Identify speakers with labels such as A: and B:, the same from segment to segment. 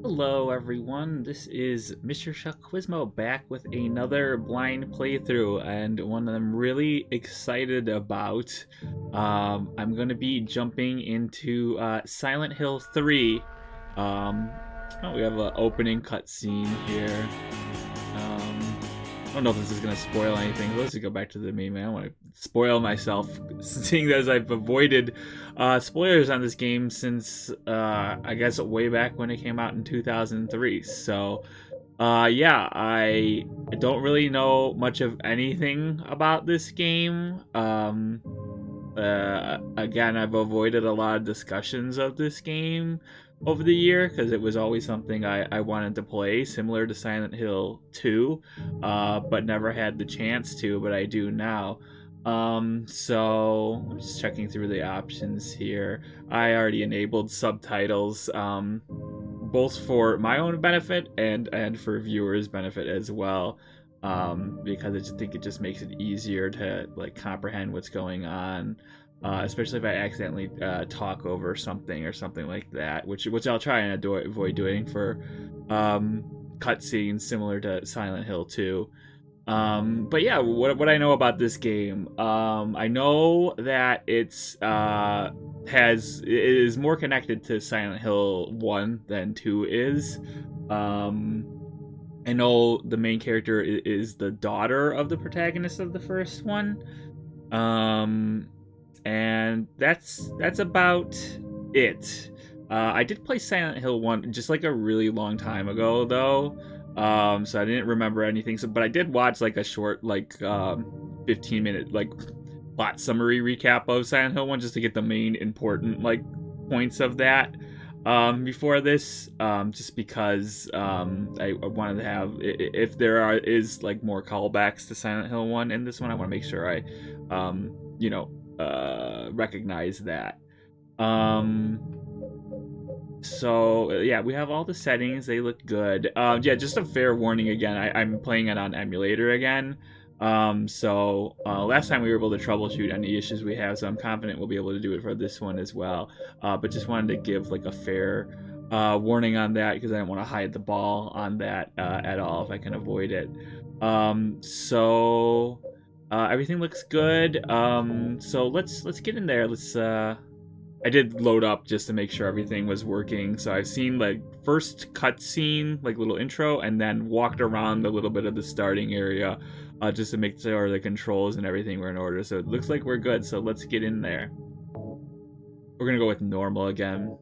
A: Hello everyone, this is Mr. Chuck Quizmo back with another blind playthrough and one that I'm really excited about. I'm going to be jumping into Silent Hill 3. Oh, we have an opening cutscene here. I don't know if this is going to spoil anything. Let's just go back to the main man. I don't want to spoil myself, seeing as I've avoided spoilers on this game since, I guess, way back when it came out in 2003. So, yeah, I don't really know much of anything about this game. Again, I've avoided a lot of discussions of this game over the year because it was always something I wanted to play, similar to Silent Hill 2, but never had the chance to, but I do now. So I'm just checking through the options here. I already enabled subtitles, both for my own benefit and for viewers' benefit as well, because I just think it just makes it easier to like comprehend what's going on, especially if I accidentally talk over something or something like that, which I'll try and avoid doing for cutscenes similar to Silent Hill 2. But yeah, what I know about this game, I know that it is more connected to Silent Hill 1 than 2 is. Um, I know the main character is the daughter of the protagonist of the first one. Um, and that's about it. I did play Silent Hill 1 just like a really long time ago though. So I didn't remember anything. So, but I did watch like a short, like 15-minute like plot summary recap of Silent Hill 1 just to get the main important like points of that. Before this, just because I wanted to have, if is like more callbacks to Silent Hill 1 in this one, I want to make sure I, recognize that. So yeah, we have all the settings. They look good. Yeah, just a fair warning again. I'm playing it on emulator again. Last time we were able to troubleshoot any issues we have, so I'm confident we'll be able to do it for this one as well. But just wanted to give like a fair warning on that because I don't want to hide the ball on that at all if I can avoid it. Everything looks good. So let's get in there. I did load up just to make sure everything was working. So I've seen like first cutscene, like little intro, and then walked around a little bit of the starting area, just to make sure the controls and everything were in order. So it looks like we're good. So let's get in there. We're gonna go with normal again.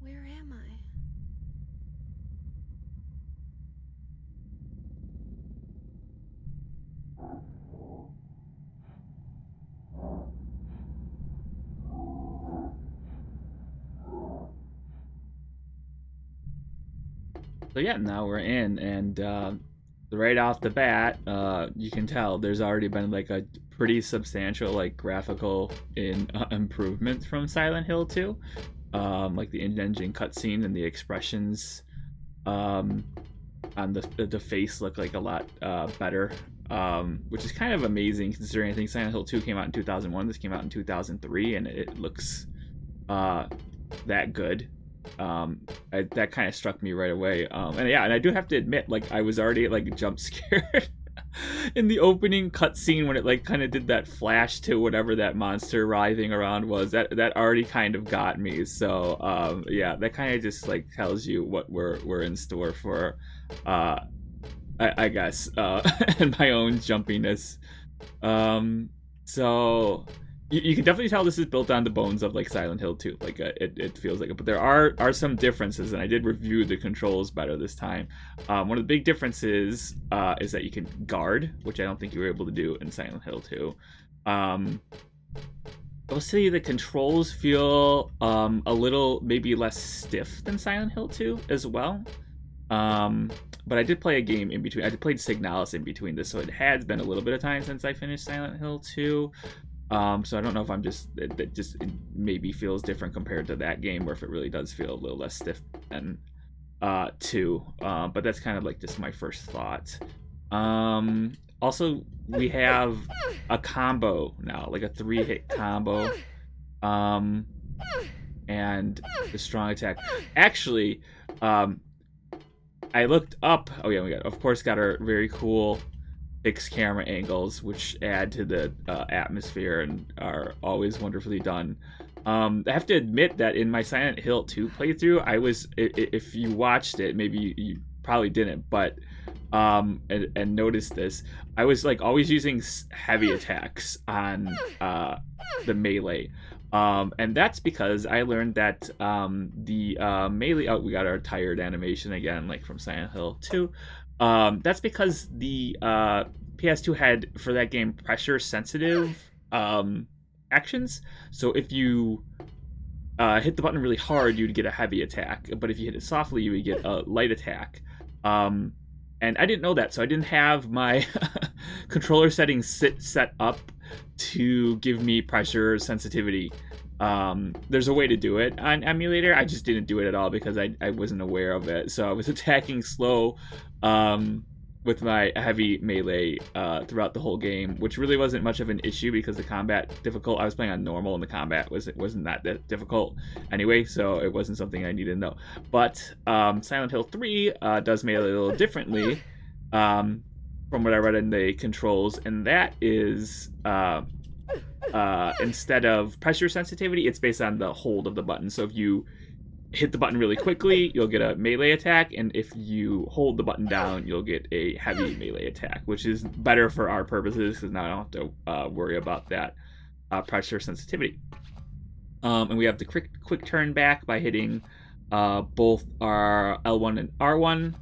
B: Where am I?
A: So yeah, now we're in, and right off the bat, you can tell there's already been like a pretty substantial like graphical improvement from Silent Hill 2. Like the in-engine cutscene and the expressions um, on the face look like a lot better which is kind of amazing considering I think Silent Hill 2 came out in 2001. This came out in 2003, and it looks that good. That kind of struck me right away. And yeah, and I do have to admit, like, I was already like jump scared in the opening cutscene when it like kind of did that flash to whatever that monster writhing around was. That already kind of got me. So yeah, that kind of just like tells you what we're in store for. I guess and my own jumpiness. So you can definitely tell this is built on the bones of like Silent Hill 2. Like it feels like it, but there are some differences, and I did review the controls better this time. One of the big differences is that you can guard, which I don't think you were able to do in Silent Hill 2. I'll say the controls feel a little maybe less stiff than Silent Hill 2 as well. But I did play a game in between. I played Signalis in between this, so it has been a little bit of time since I finished Silent Hill 2. So I don't know if I'm just it just it maybe feels different compared to that game, or if it really does feel a little less stiff than 2. But that's kind of like just my first thought. Also, we have a combo now, like a 3-hit combo, and the strong attack. Actually, I looked up. Oh yeah, we got our very cool fixed camera angles, which add to the atmosphere and are always wonderfully done. I have to admit that in my Silent Hill 2 playthrough, I was, if you watched it, maybe you probably didn't, but and noticed this, I was like always using heavy attacks on the melee. And that's because I learned that the melee. Oh, we got our tired animation again, like from Silent Hill 2. That's because the PS2 had, for that game, pressure sensitive actions. So if you hit the button really hard, you'd get a heavy attack. But if you hit it softly, you would get a light attack. And I didn't know that, so I didn't have my controller settings set up to give me pressure sensitivity. There's a way to do it on emulator. I just didn't do it at all because I wasn't aware of it. So I was attacking slow with my heavy melee throughout the whole game, which really wasn't much of an issue because the combat difficult. I was playing on normal and the combat wasn't that difficult anyway, so it wasn't something I needed to know. But Silent Hill 3 does melee a little differently from what I read in the controls, and that is instead of pressure sensitivity, it's based on the hold of the button. So if you hit the button really quickly, you'll get a melee attack, and if you hold the button down, you'll get a heavy melee attack, which is better for our purposes because now I don't have to worry about that pressure sensitivity. And we have the quick turn back by hitting both our L1 and R1,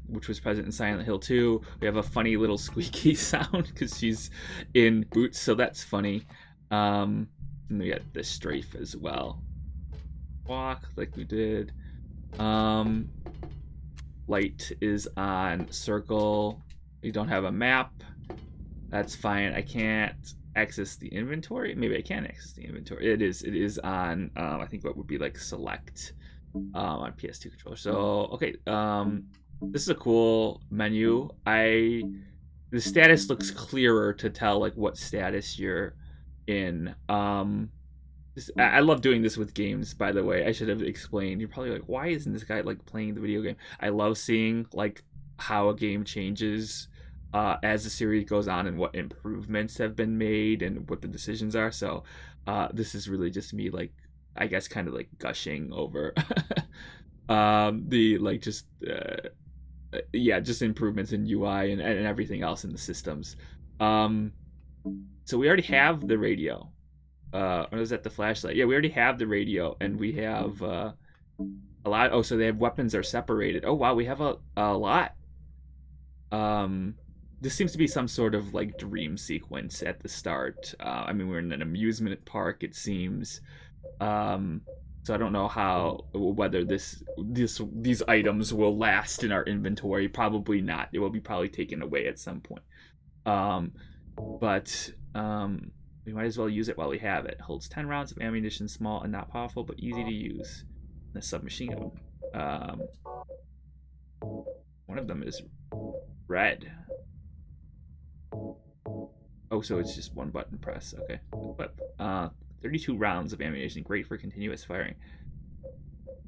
A: which was present in Silent Hill 2. We have a funny little squeaky sound because she's in boots, so that's funny. And we got the strafe as well. Walk like we did. Light is on circle. You don't have a map. That's fine. I can't access the inventory. Maybe I can access the inventory. It is on I think what would be like select on PS2 controller. So okay, this is a cool menu. The status looks clearer to tell like what status you're in. I love doing this with games, by the way. I should have explained. You're probably like, why isn't this guy like playing the video game? I love seeing like how a game changes as the series goes on and what improvements have been made and what the decisions are. So this is really just me like, I guess, kind of like gushing over the like just just improvements in UI and everything else in the systems. So we already have the radio. Or was that the flashlight? Yeah, we already have the radio, and we have a lot. Oh, so they have weapons are separated. Oh wow, we have a lot. This seems to be some sort of like dream sequence at the start. I mean, we're in an amusement park, it seems. So I don't know whether these items will last in our inventory. Probably not. It will be probably taken away at some point. But we might as well use it while we have it. Holds 10 rounds of ammunition, small and not powerful, but easy to use. The submachine gun. One of them is red. Oh, so it's just one button press. Okay. Equip. 32 rounds of ammunition. Great for continuous firing.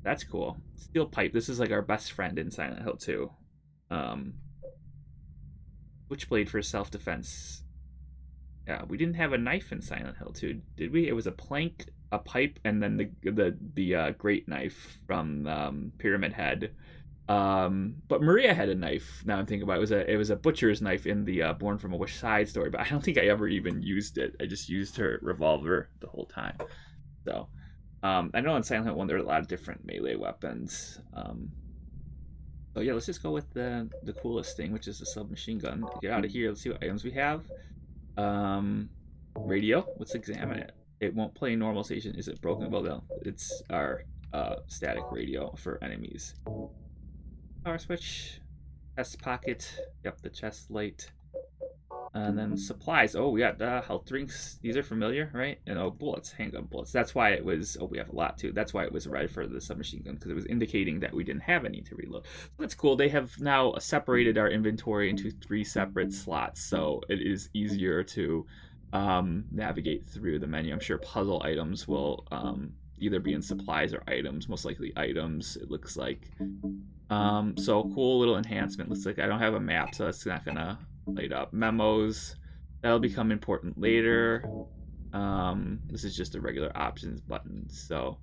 A: That's cool. Steel pipe. This is like our best friend in Silent Hill 2. Switchblade for self-defense. Yeah, we didn't have a knife in Silent Hill 2, did we? It was a plank, a pipe, and then the great knife from Pyramid Head. But Maria had a knife. Now I'm thinking about it, was a butcher's knife in the Born from a Wish side story, but I don't think I ever even used it. I just used her revolver the whole time. So, I know in Silent Hill 1 there are a lot of different melee weapons. So yeah, let's just go with the coolest thing, which is the submachine gun. Get out of here. Let's see what items we have. Radio. Let's examine it. It won't play normal station. Is it broken? Well, no. It's our static radio for enemies. Power switch. Chest pocket. Yep, the chest light. And then supplies. Oh, we got health drinks. These are familiar, right? And oh, bullets, handgun bullets. That's why it was. Oh, we have a lot too. That's why it was red for the submachine gun, because it was indicating that we didn't have any to reload. So that's cool. They have now separated our inventory into 3 separate slots, so it is easier to navigate through the menu. I'm sure puzzle items will either be in supplies or items. Most likely items. It looks like. So cool little enhancement. Looks like I don't have a map, so that's not gonna light up. Memos, that'll become important later. This is just a regular options button. So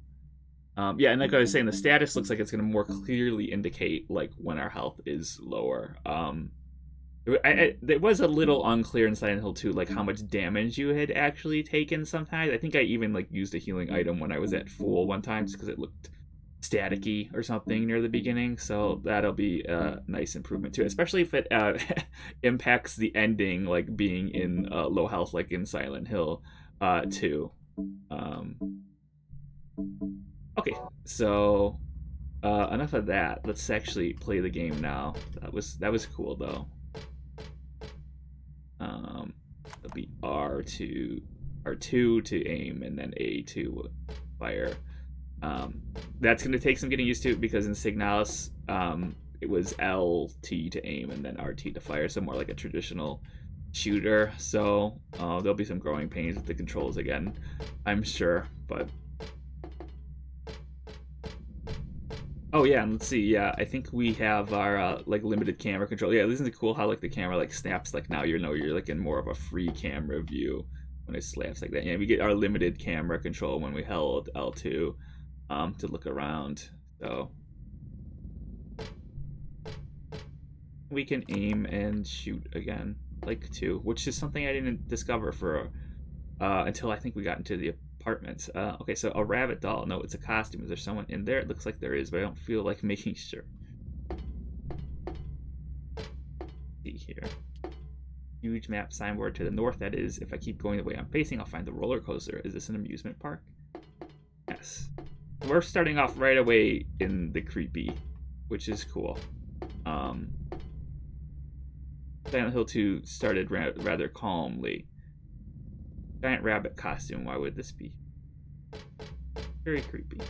A: yeah, and like I was saying, the status looks like it's going to more clearly indicate like when our health is lower. It was a little unclear in Silent Hill 2 like how much damage you had actually taken sometimes. I think I even like used a healing item when I was at full one time just because it looked staticky or something near the beginning, so that'll be a nice improvement too, especially if it impacts the ending, like being in low health like in Silent Hill 2. Okay, so enough of that. Let's actually play the game now. That was cool though. It'll be R2 to aim, and then A to fire. That's going to take some getting used to because in Signalis, it was LT to aim and then RT to fire, so more like a traditional shooter. So there'll be some growing pains with the controls again, I'm sure. But oh yeah, and let's see. Yeah, I think we have our like limited camera control. Yeah, isn't it cool how like the camera like snaps like now you're like in more of a free camera view when it slaps like that. Yeah, we get our limited camera control when we held L2. To look around, so we can aim and shoot again, like 2, which is something I didn't discover for until I think we got into the apartments. Okay, so a rabbit doll. No, it's a costume. Is there someone in there? It looks like there is, but I don't feel like making sure. See here. Huge map signboard to the north. That is, if I keep going the way I'm facing, I'll find the roller coaster. Is this an amusement park? Yes. We're starting off right away in the creepy, which is cool. Silent Hill 2 started rather calmly. Giant rabbit costume, why would this be? Very creepy.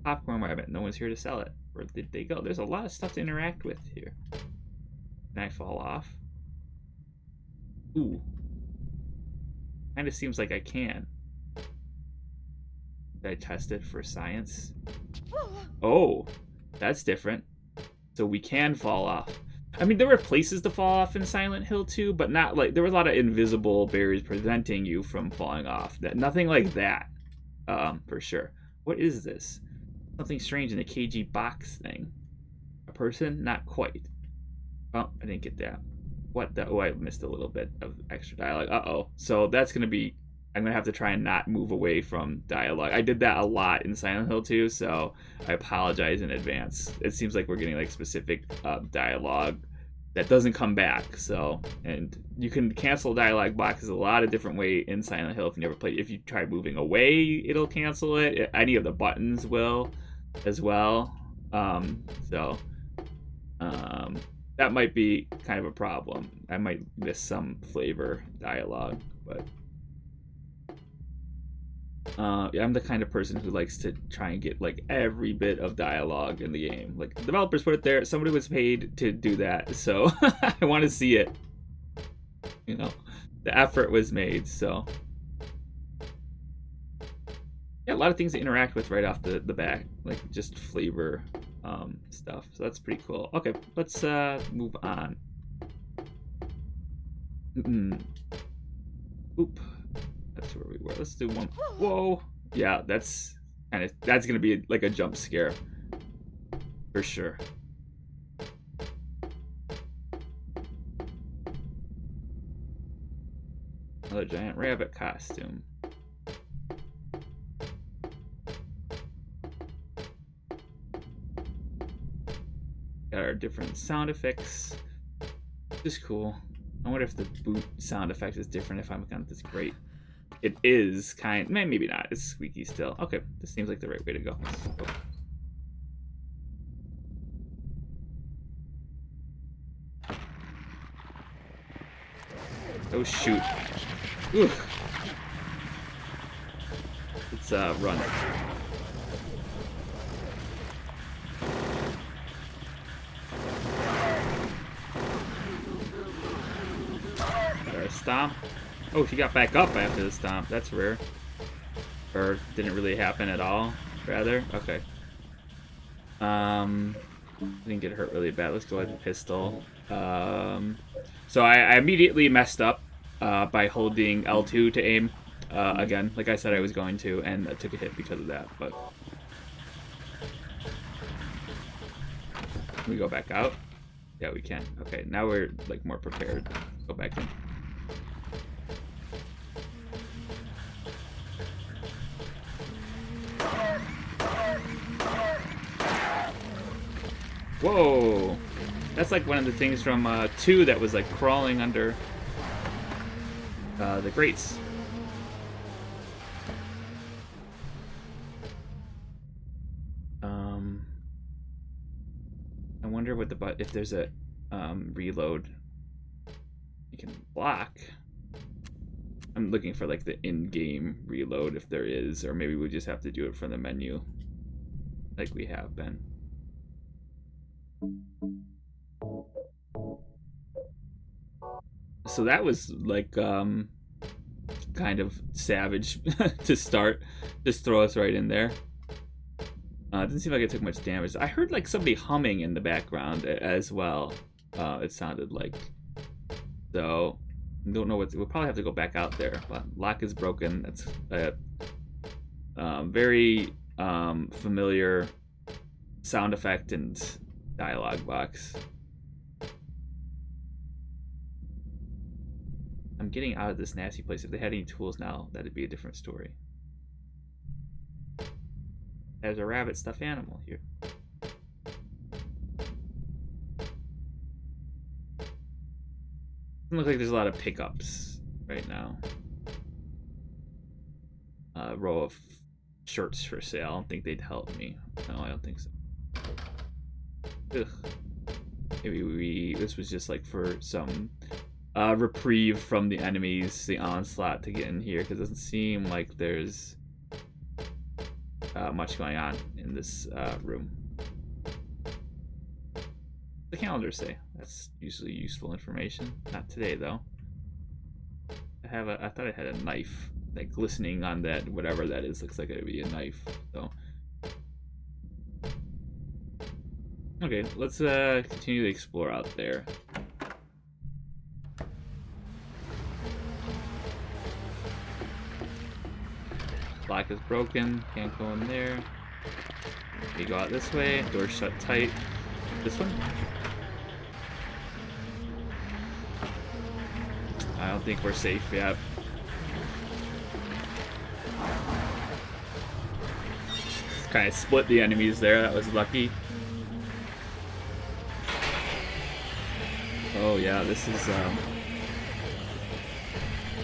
A: Popcorn rabbit, no one's here to sell it. Where did they go? There's a lot of stuff to interact with here. Can I fall off? Ooh. Kinda seems like I can. Did I test it for science? Oh, that's different. So we can fall off. I mean, there were places to fall off in Silent Hill 2, but not like there were a lot of invisible barriers preventing you from falling off. Nothing like that, for sure. What is this? Something strange in the KG box thing. A person? Not quite. Oh, I didn't get that. What the? Oh, I missed a little bit of extra dialogue. Uh-oh. So that's gonna be. I'm gonna have to try and not move away from dialogue. I did that a lot in Silent Hill 2, so I apologize in advance. It seems like we're getting like specific dialogue that doesn't come back. So, and you can cancel dialogue boxes a lot of different way in Silent Hill. If you never played, if you try moving away, it'll cancel it. Any of the buttons will, as well. That might be kind of a problem. I might miss some flavor dialogue, but. Yeah, I'm the kind of person who likes to try and get like every bit of dialogue in the game. Like developers put it there, somebody was paid to do that, so I want to see it. You know, the effort was made, so yeah, a lot of things to interact with right off the back, like just flavor stuff. So that's pretty cool. Okay, let's move on. Oop, that's where we were. Let's do one. Whoa, yeah, that's gonna be like a jump scare for sure. Another giant rabbit costume. Got our different sound effects. Just cool. I wonder if the boot sound effect is different if I'm on this grate. It is maybe not. It's squeaky still. Okay, this seems like the right way to go. Oh shoot. Ooh. Let's run. Stomp. Oh, she got back up after the stomp. That's rare. Or didn't really happen at all, rather. Okay. Didn't get hurt really bad. Let's go with the pistol. So I immediately messed up by holding L2 to aim. Again, like I said I was going to, and I took a hit because of that, but... Can we go back out? Yeah, we can. Okay, now we're like more prepared. Go back in. Whoa! That's like one of the things from 2 that was like crawling under the grates. I wonder what if there's a reload you can block. I'm looking for like the in-game reload if there is, or maybe we just have to do it from the menu like we have been. So that was like kind of savage to start. Just throw us right in there. Didn't seem like it took much damage. I heard like somebody humming in the background as well. It sounded like. So don't know what. We'll probably have to go back out there. But lock is broken. That's a very familiar sound effect and dialogue box. I'm getting out of this nasty place. If they had any tools now, that'd be a different story. There's a rabbit stuffed animal here. Doesn't look like there's a lot of pickups right now. A row of shirts for sale. I don't think they'd help me. No, I don't think so. Ugh. Maybe this was just like for some reprieve from the enemies, the onslaught to get in here, because it doesn't seem like there's much going on in this room. The calendar say that's usually useful information. Not today though. I thought I had a knife, like glistening on that, whatever that is. Looks like it'd be a knife. So okay, let's continue to explore out there. Lock is broken, can't go in there. We go out this way, door shut tight. This one? I don't think we're safe yet. Just kind of split the enemies there, that was lucky. Oh yeah, this is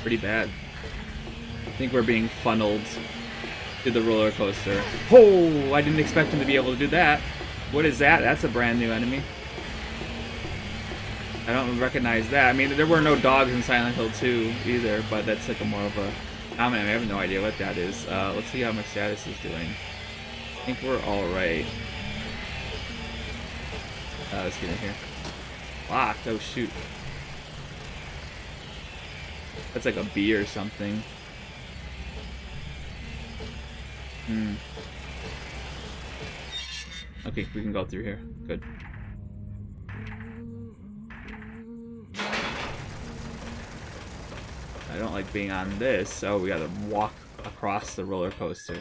A: pretty bad. I think we're being funneled to the roller coaster. Oh, I didn't expect him to be able to do that. What is that? That's a brand new enemy. I don't recognize that. I mean, there were no dogs in Silent Hill 2 either, but that's like a more of a Oh man, I have no idea what that is. Let's see how my status is doing. I think we're alright. Let's get in here. Locked. Oh shoot. That's like a B or something. Okay, we can go through here. Good. I don't like being on this, so we gotta walk across the roller coaster.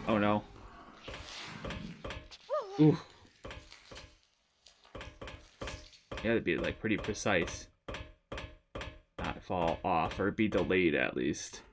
A: Oh no. Ooh. You gotta be like pretty precise. Not fall off, or be delayed at least.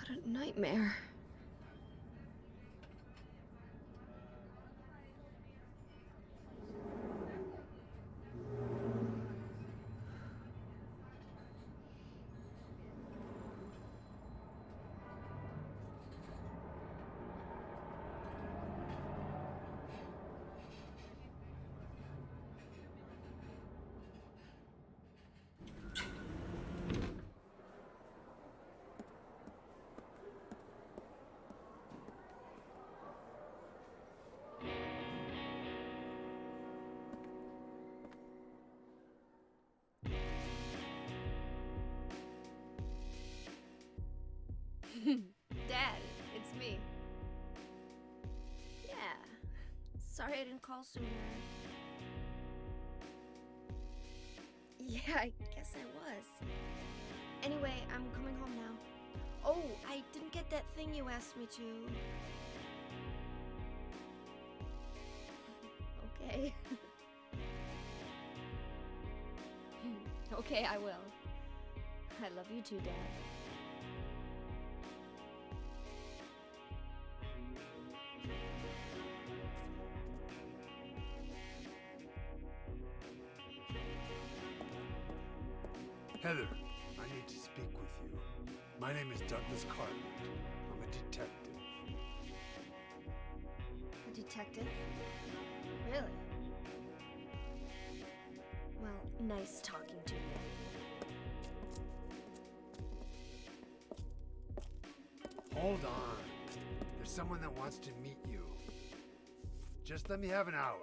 B: What a nightmare. Dad, it's me. Yeah. Sorry I didn't call sooner. Yeah, I guess I was. Anyway, I'm coming home now. Oh, I didn't get that thing you asked me to. Okay. Okay, I will. I love you too, Dad.
C: Heather, I need to speak with you. My name is Douglas Cartwright. I'm a detective.
B: A detective? Really? Well, nice talking to you.
C: Hold on. There's someone that wants to meet you. Just let me have an hour.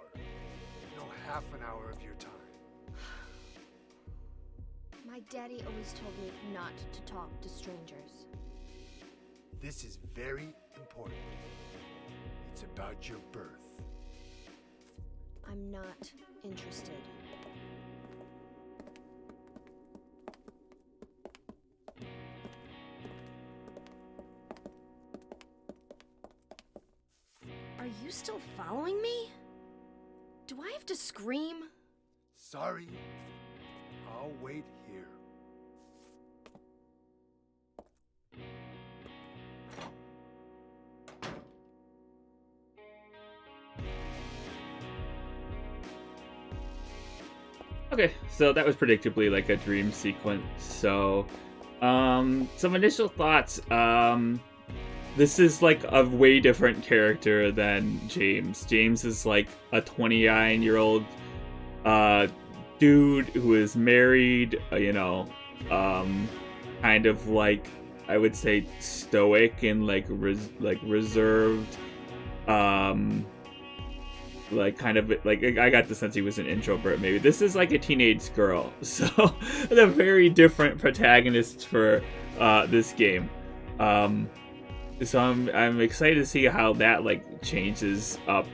C: No, half an hour of your time.
B: My daddy always told me not to talk to strangers.
C: This is very important. It's about your birth.
B: I'm not interested. Are you still following me? Do I have to scream?
C: Sorry. I'll wait here.
A: Okay, so that was predictably like a dream sequence. So, some initial thoughts. This is like a way different character than James. James is like a 29-year-old dude who is married, kind of like, I would say, stoic and like reserved, like kind of like I got the sense he was an introvert. Maybe this is like a teenage girl, so the very different protagonists for this game. So I'm excited to see how that like changes up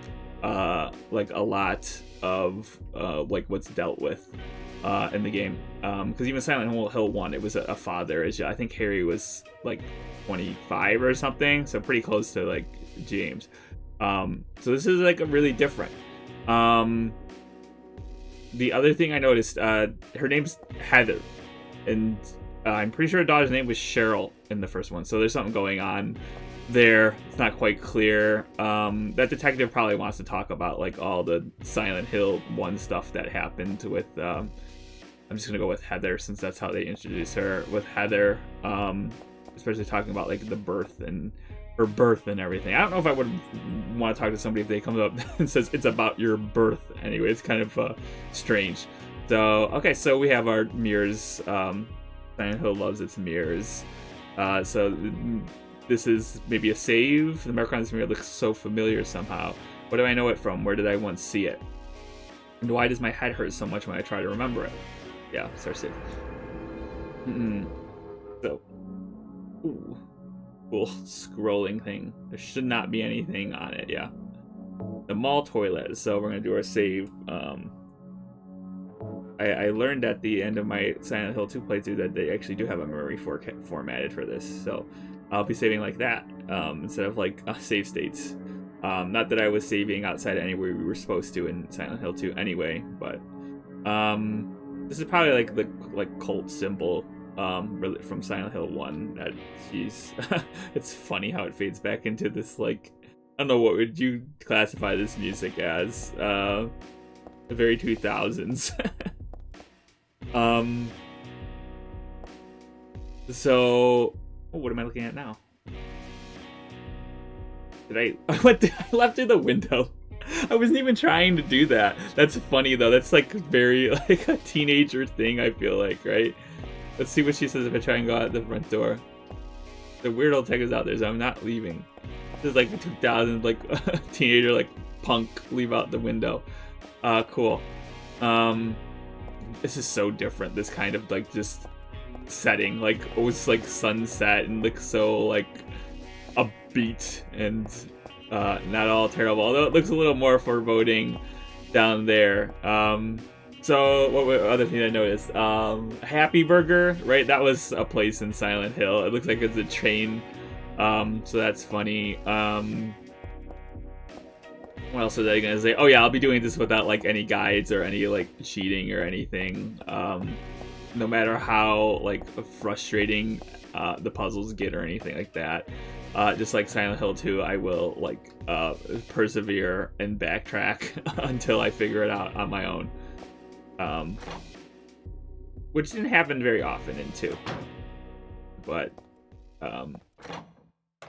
A: like a lot of like what's dealt with in the game. Because even Silent Hill 1, it was a father. I think Harry was like 25 or something, so pretty close to like James. So this is like a really different. The other thing I noticed, her name's Heather, and I'm pretty sure her daughter's name was Cheryl in the first one. So there's something going on there. It's not quite clear. That detective probably wants to talk about like all the Silent Hill 1 stuff that happened with. I'm just gonna go with Heather since that's how they introduce her. With Heather, especially talking about like the birth and her birth and everything. I don't know if I would want to talk to somebody if they come up and says it's about your birth. Anyway, it's kind of strange. So okay, so we have our mirrors. Silent Hill loves its mirrors. So this is maybe a save. The mark on this mirror looks so familiar somehow. What do I know it from? Where did I once see it? And why does my head hurt so much when I try to remember it? Yeah, start save. So, ooh, cool scrolling thing. There should not be anything on it. Yeah, the mall toilet. So we're gonna do our save. I learned at the end of my Silent Hill 2 playthrough that they actually do have a memory formatted for this, so I'll be saving like that instead of like save states. Not that I was saving outside anywhere we were supposed to in Silent Hill 2 anyway, but this is probably like the cult symbol from Silent Hill 1 that she's it's funny how it fades back into this like, I don't know, what would you classify this music as? The very 2000s. So what am I looking at now? I left through the window. I wasn't even trying to do that. That's funny though. That's like very like a teenager thing, I feel like, right? Let's see what she says if I try and go out the front door. The weird old tech is out there, so I'm not leaving. This is like a 2000 like teenager like punk leave out the window. Cool. This is so different, this kind of like just setting, like it was like sunset and like so like upbeat and not all terrible, although it looks a little more foreboding down there. So what other thing I noticed, Happy Burger, right? That was a place in Silent Hill. It looks like it's a chain, so that's funny. What else are they gonna say? Oh yeah, I'll be doing this without like any guides or any like cheating or anything. No matter how like frustrating the puzzles get or anything like that. Just like Silent Hill 2, I will like persevere and backtrack until I figure it out on my own. Which didn't happen very often in 2. But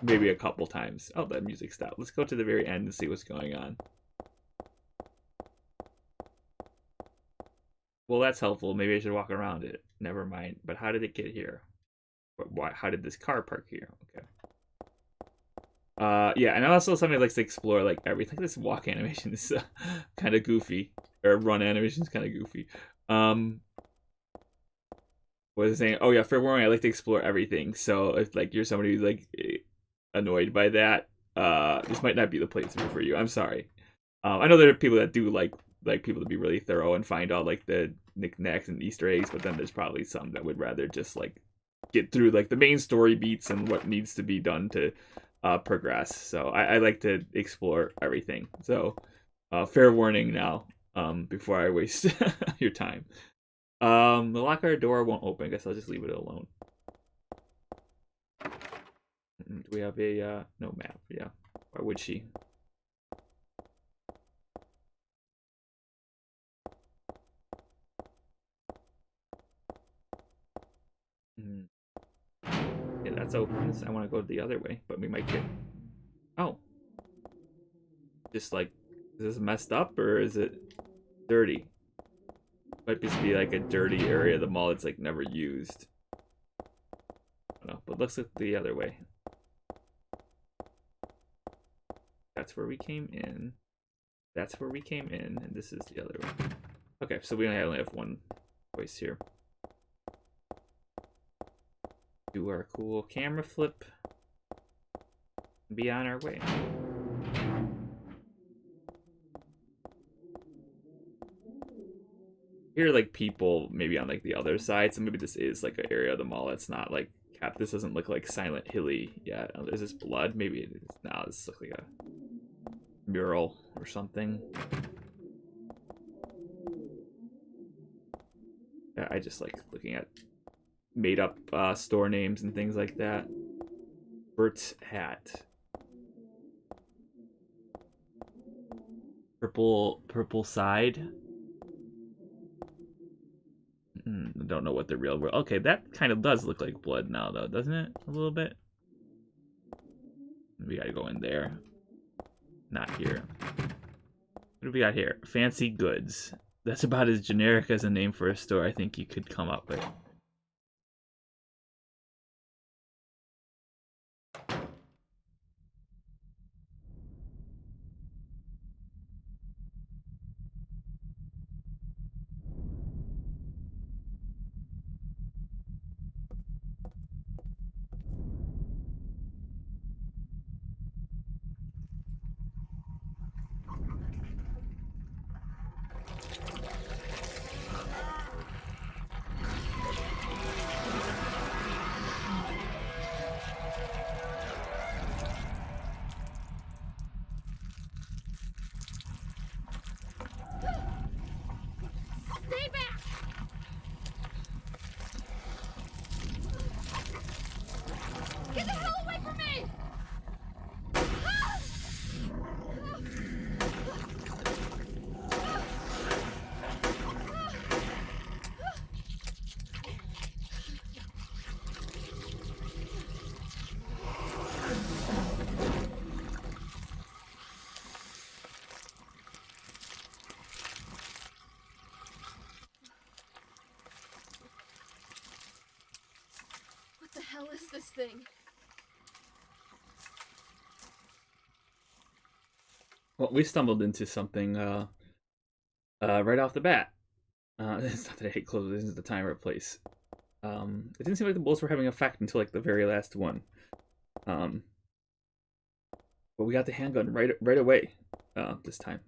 A: maybe a couple times. Oh, that music stopped. Let's go to the very end and see what's going on. Well, that's helpful. Maybe I should walk around it. Never mind. But how did it get here? Why? How did this car park here? Okay. Yeah, and also somebody likes to explore like everything. This walk animation is kind of goofy, or run animation is kind of goofy. What was I saying? Oh yeah, fair warning. I like to explore everything. So if like you're somebody who's like annoyed by that, this might not be the playthrough for you. I'm sorry. I know there are people that do like people to be really thorough and find all like the knickknacks and Easter eggs, but then there's probably some that would rather just like get through like the main story beats and what needs to be done to progress. So I like to explore everything. So fair warning now, before I waste your time. The locker door won't open. I guess I'll just leave it alone. Do we have a no map? Yeah. Why would she? Yeah, that's open. I want to go the other way, but we might get. Oh. Just like, is this messed up or is it dirty? Might just be like a dirty area of the mall that's like never used. I don't know, but let's look the other way. That's where we came in. That's where we came in, and this is the other one. Okay, so we only have one choice here. Do our cool camera flip. And be on our way. Here, like, people maybe on like the other side, so maybe this is like an area of the mall that's not like cap. This doesn't look like Silent Hilly yet. Oh, is this blood? Maybe it is. No, this looks like a mural or something. Yeah, I just like looking at made up store names and things like that. Bert's hat. Purple side. I don't know what the real world. Okay, that kind of does look like blood now, though, doesn't it? A little bit. We gotta go in there. Not here. What do we got here? Fancy goods. That's about as generic as a name for a store I think you could come up with.
B: Stay back! Get the hell away from me! What the hell is this thing?
A: Well, we stumbled into something right off the bat. It's not that I hate clothes. This is the time or place. It didn't seem like the bullets were having effect until like the very last one. But we got the handgun right away this time.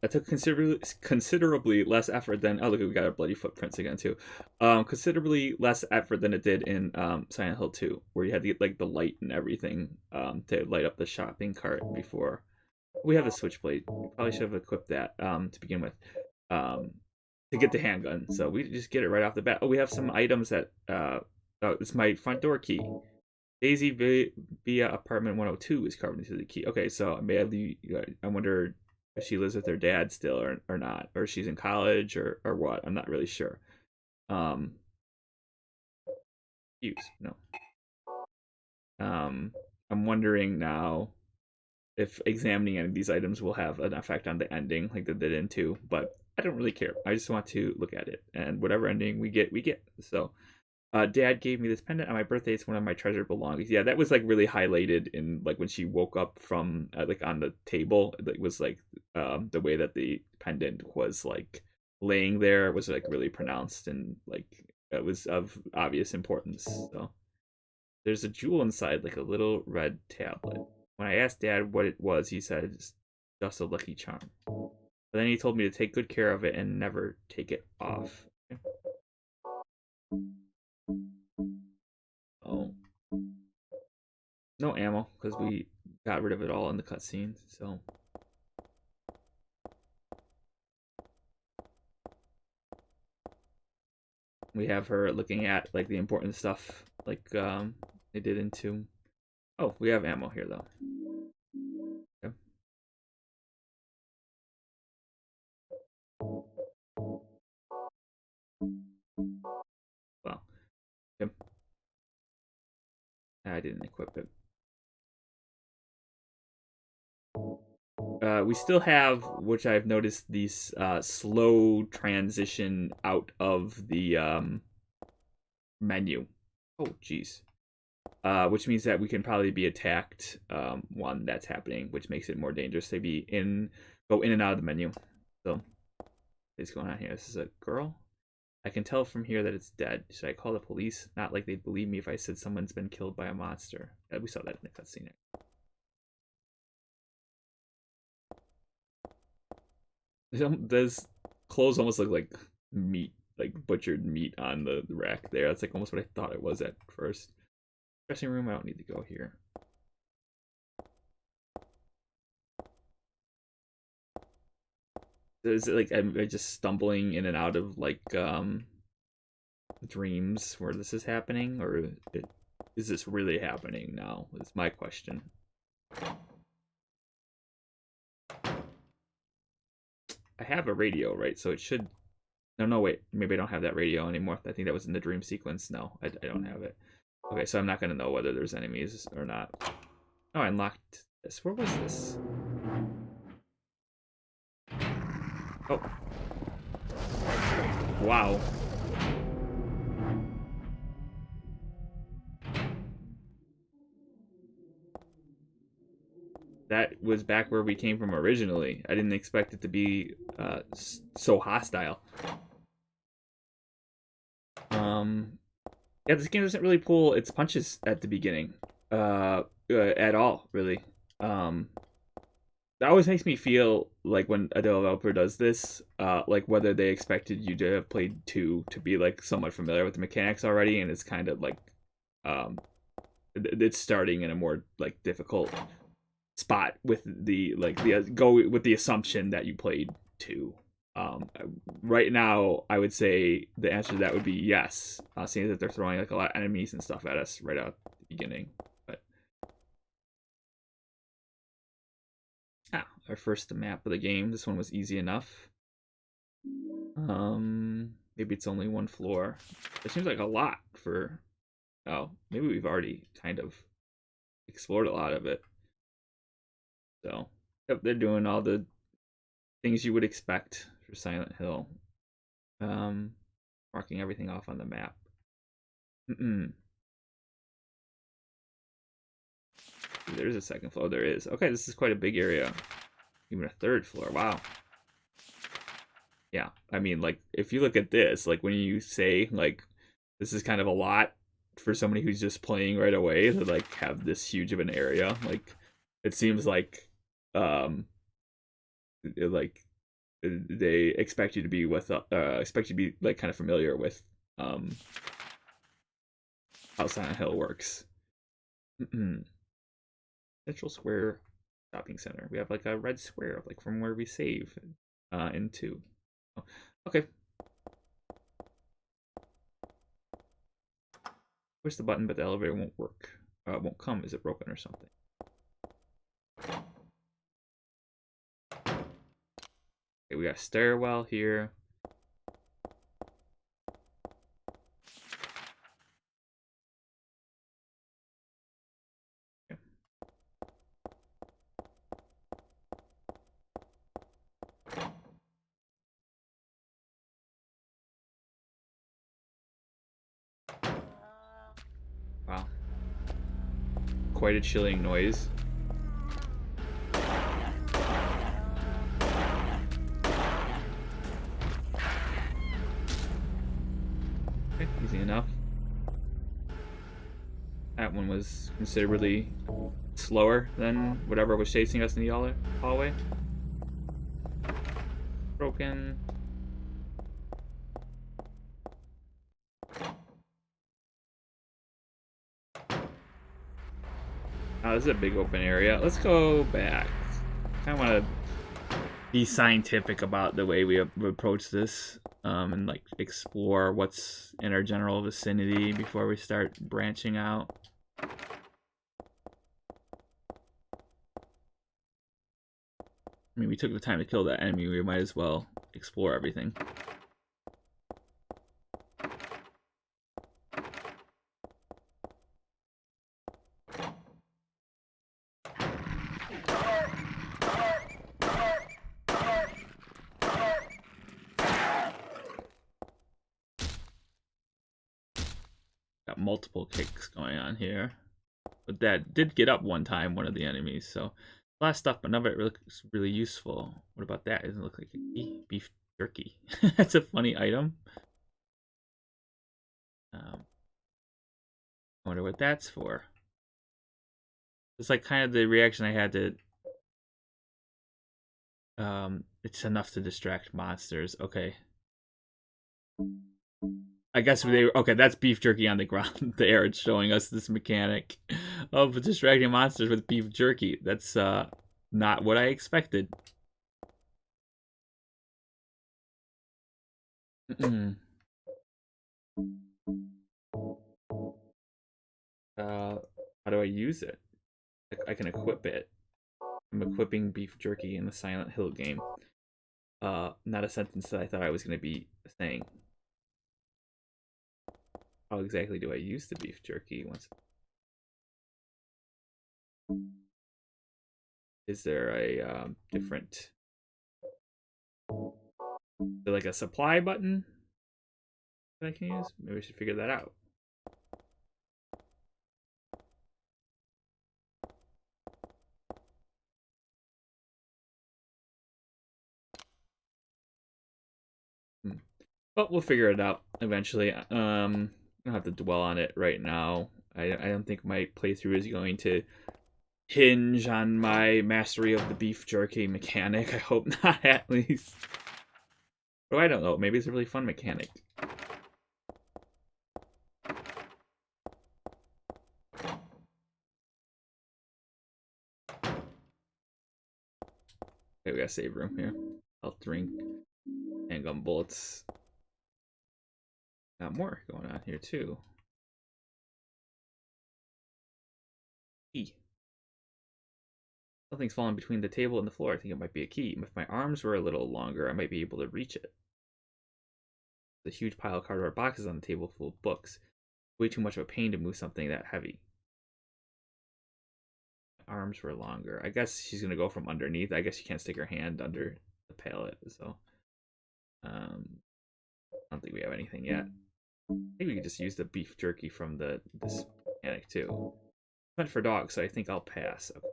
A: It took considerably less effort than. Oh, look, we got our bloody footprints again too. Considerably less effort than it did in Silent Hill 2, where you had to get the light and everything to light up the shopping cart before. We have a switchblade. We probably should have equipped that to begin with to get the handgun. So we just get it right off the bat. Oh, we have some items that. Oh, it's my front door key. Daisy via apartment 102 is carved into the key. Okay, so I wonder if she lives with her dad still or not, or she's in college or what. I'm not really sure. Use no. I'm wondering now if examining any of these items will have an effect on the ending, like they did in 2, but I don't really care. I just want to look at it, and whatever ending we get, we get. So, Dad gave me this pendant on my birthday. It's one of my treasured belongings. Yeah, that was like really highlighted in like when she woke up from like on the table. It was like the way that the pendant was like laying there was like really pronounced, and like it was of obvious importance. So there's a jewel inside, like a little red tablet. When I asked Dad what it was, he said it's just a lucky charm. But then he told me to take good care of it and never take it off. Oh. No ammo, because we got rid of it all in the cutscenes, so. We have her looking at like the important stuff, like they did in 2. Oh, we have ammo here though. Okay. Well, okay. I didn't equip it. We still have, which I've noticed, these slow transition out of the menu. Oh, jeez. which means that we can probably be attacked while that's happening, which makes it more dangerous to go in and out of the menu. So, what's going on here? This is a girl. I can tell from here that it's dead. Should I call the police? Not like they'd believe me if I said someone's been killed by a monster. We saw that in the cutscene. Those clothes almost look like meat, like butchered meat on the rack there. That's like almost what I thought it was at first. Dressing room, I don't need to go here. Is it like I'm just stumbling in and out of like dreams where this is happening, or is this really happening now? Is my question. I have a radio, right? So it should. No, wait. Maybe I don't have that radio anymore. I think that was in the dream sequence. No, I don't have it. Okay, so I'm not gonna know whether there's enemies or not. Oh, I unlocked this. Where was this? Oh. Wow. That was back where we came from originally. I didn't expect it to be so hostile. Yeah, this game doesn't really pull its punches at the beginning at all, really. That always makes me feel like when a developer does this, like whether they expected you to have played 2 to be like somewhat familiar with the mechanics already, and it's kind of like it's starting in a more like difficult spot with the go with the assumption that you played 2. Right now, I would say the answer to that would be yes, seeing that they're throwing like a lot of enemies and stuff at us right out at the beginning. But our first map of the game. This one was easy enough. Maybe it's only 1 floor. It seems like a lot for. Oh, maybe we've already kind of explored a lot of it. So, yep, they're doing all the things you would expect for Silent Hill. Marking everything off on the map. There's a 2nd floor. There is. Okay, this is quite a big area. Even a 3rd floor. Wow. Yeah, I mean, like, if you look at this, like, when you say, like, this is kind of a lot for somebody who's just playing right away to, like, have this huge of an area, like, it seems like, they expect you to be like kind of familiar with how Silent Hill works. Central Square Shopping Center. We have like a red square, like from where we save into. Oh, okay. Push the button, but the elevator won't work. Won't come. Is it broken or something? Okay, we got a stairwell here. Okay. Wow. Quite a chilling noise. Easy enough. That one was considerably slower than whatever was chasing us in the hallway. Broken. Oh, this is a big open area. Let's go back. I want to be scientific about the way we approach this, and like explore what's in our general vicinity before we start branching out. I mean, we took the time to kill that enemy. We might as well explore everything. Got multiple kicks going on here. But that did get up one time, one of the enemies. So a lot of stuff, but none of it looks really useful. What about that? It doesn't look like a key. Beef jerky. That's a funny item. I wonder what that's for. It's like kind of the reaction I had to. It's enough to distract monsters. Okay. I guess they were okay. That's beef jerky on the ground there. It's showing us this mechanic of distracting monsters with beef jerky. That's not what I expected. How do I use it? I can equip it. I'm equipping beef jerky in the Silent Hill game. Not a sentence that I thought I was going to be saying. How exactly do I use the beef jerky? Is there a different, like a supply button that I can use? Maybe I should figure that out. But we'll figure it out eventually. I don't have to dwell on it right now. I don't think my playthrough is going to hinge on my mastery of the beef jerky mechanic. I hope not, at least. But I don't know. Maybe it's a really fun mechanic. Okay, we got a save room here. Health drink. Handgun bullets. Got more going on here too. Key. Something's fallen between the table and the floor. I think it might be a key. If my arms were a little longer, I might be able to reach it. There's a huge pile of cardboard boxes on the table full of books. Way too much of a pain to move something that heavy. My arms were longer. I guess she's gonna go from underneath. I guess she can't stick her hand under the pallet, so I don't think we have anything yet. I think we could just use the beef jerky from this mechanic too. It's meant for dogs, so I think I'll pass. Okay.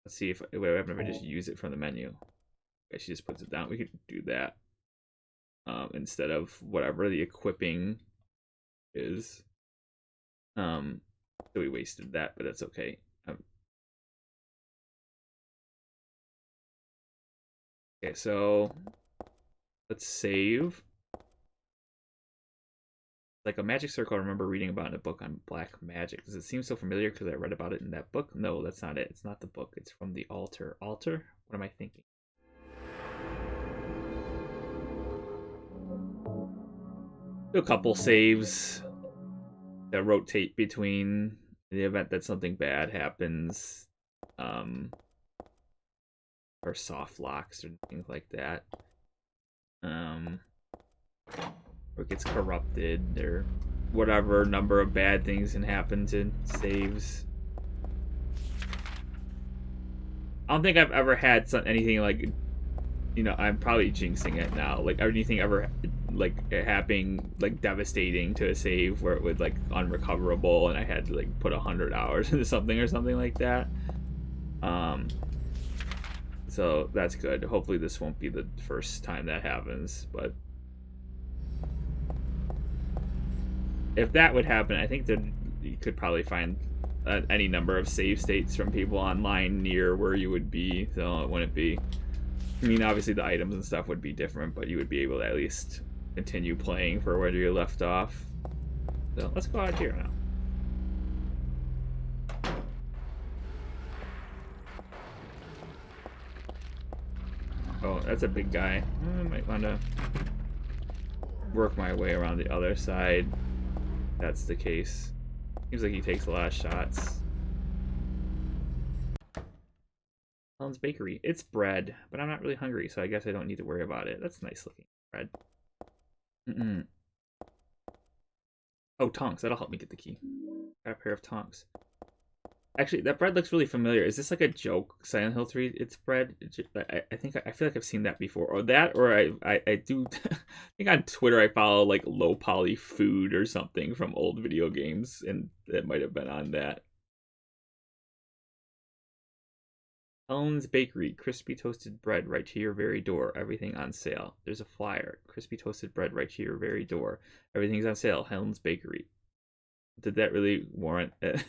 A: Let's see if what happens if I just use it from the menu. Okay, she just puts it down. We could do that instead of whatever the equipping is. So we wasted that, but that's okay. Okay, so let's save. Like a magic circle I remember reading about in a book on black magic. Does it seem so familiar because I read about it in that book? No, that's not it. It's not the book. It's from the altar. Altar? What am I thinking? Do a couple saves that rotate between the event that something bad happens, or soft locks or things like that. Or gets corrupted, or whatever number of bad things can happen to saves. I don't think I've ever had anything like, I'm probably jinxing it now. Like anything ever like happening like devastating to a save where it would like unrecoverable, and I had to like put 100 hours into something or something like that. So that's good. Hopefully this won't be the first time that happens, but if that would happen, I think that you could probably find any number of save states from people online near where you would be, so it wouldn't be. I mean, obviously the items and stuff would be different, but you would be able to at least continue playing for where you left off. So let's go out here now. Oh, that's a big guy. I might want to work my way around the other side. That's the case. Seems like he takes a lot of shots. Helen's Bakery. It's bread, but I'm not really hungry, so I guess I don't need to worry about it. That's nice looking bread. Oh, tongs. That'll help me get the key. Got a pair of tongs. Actually, that bread looks really familiar. Is this like a joke? Silent Hill 3, it's bread? I feel like I've seen that before. Or that, or I do... I think on Twitter I follow like low poly food or something from old video games, and it might have been on that. Helen's Bakery, crispy toasted bread right to your very door. Everything on sale. There's a flyer. Crispy toasted bread right to your very door. Everything's on sale. Helen's Bakery. Did that really warrant it?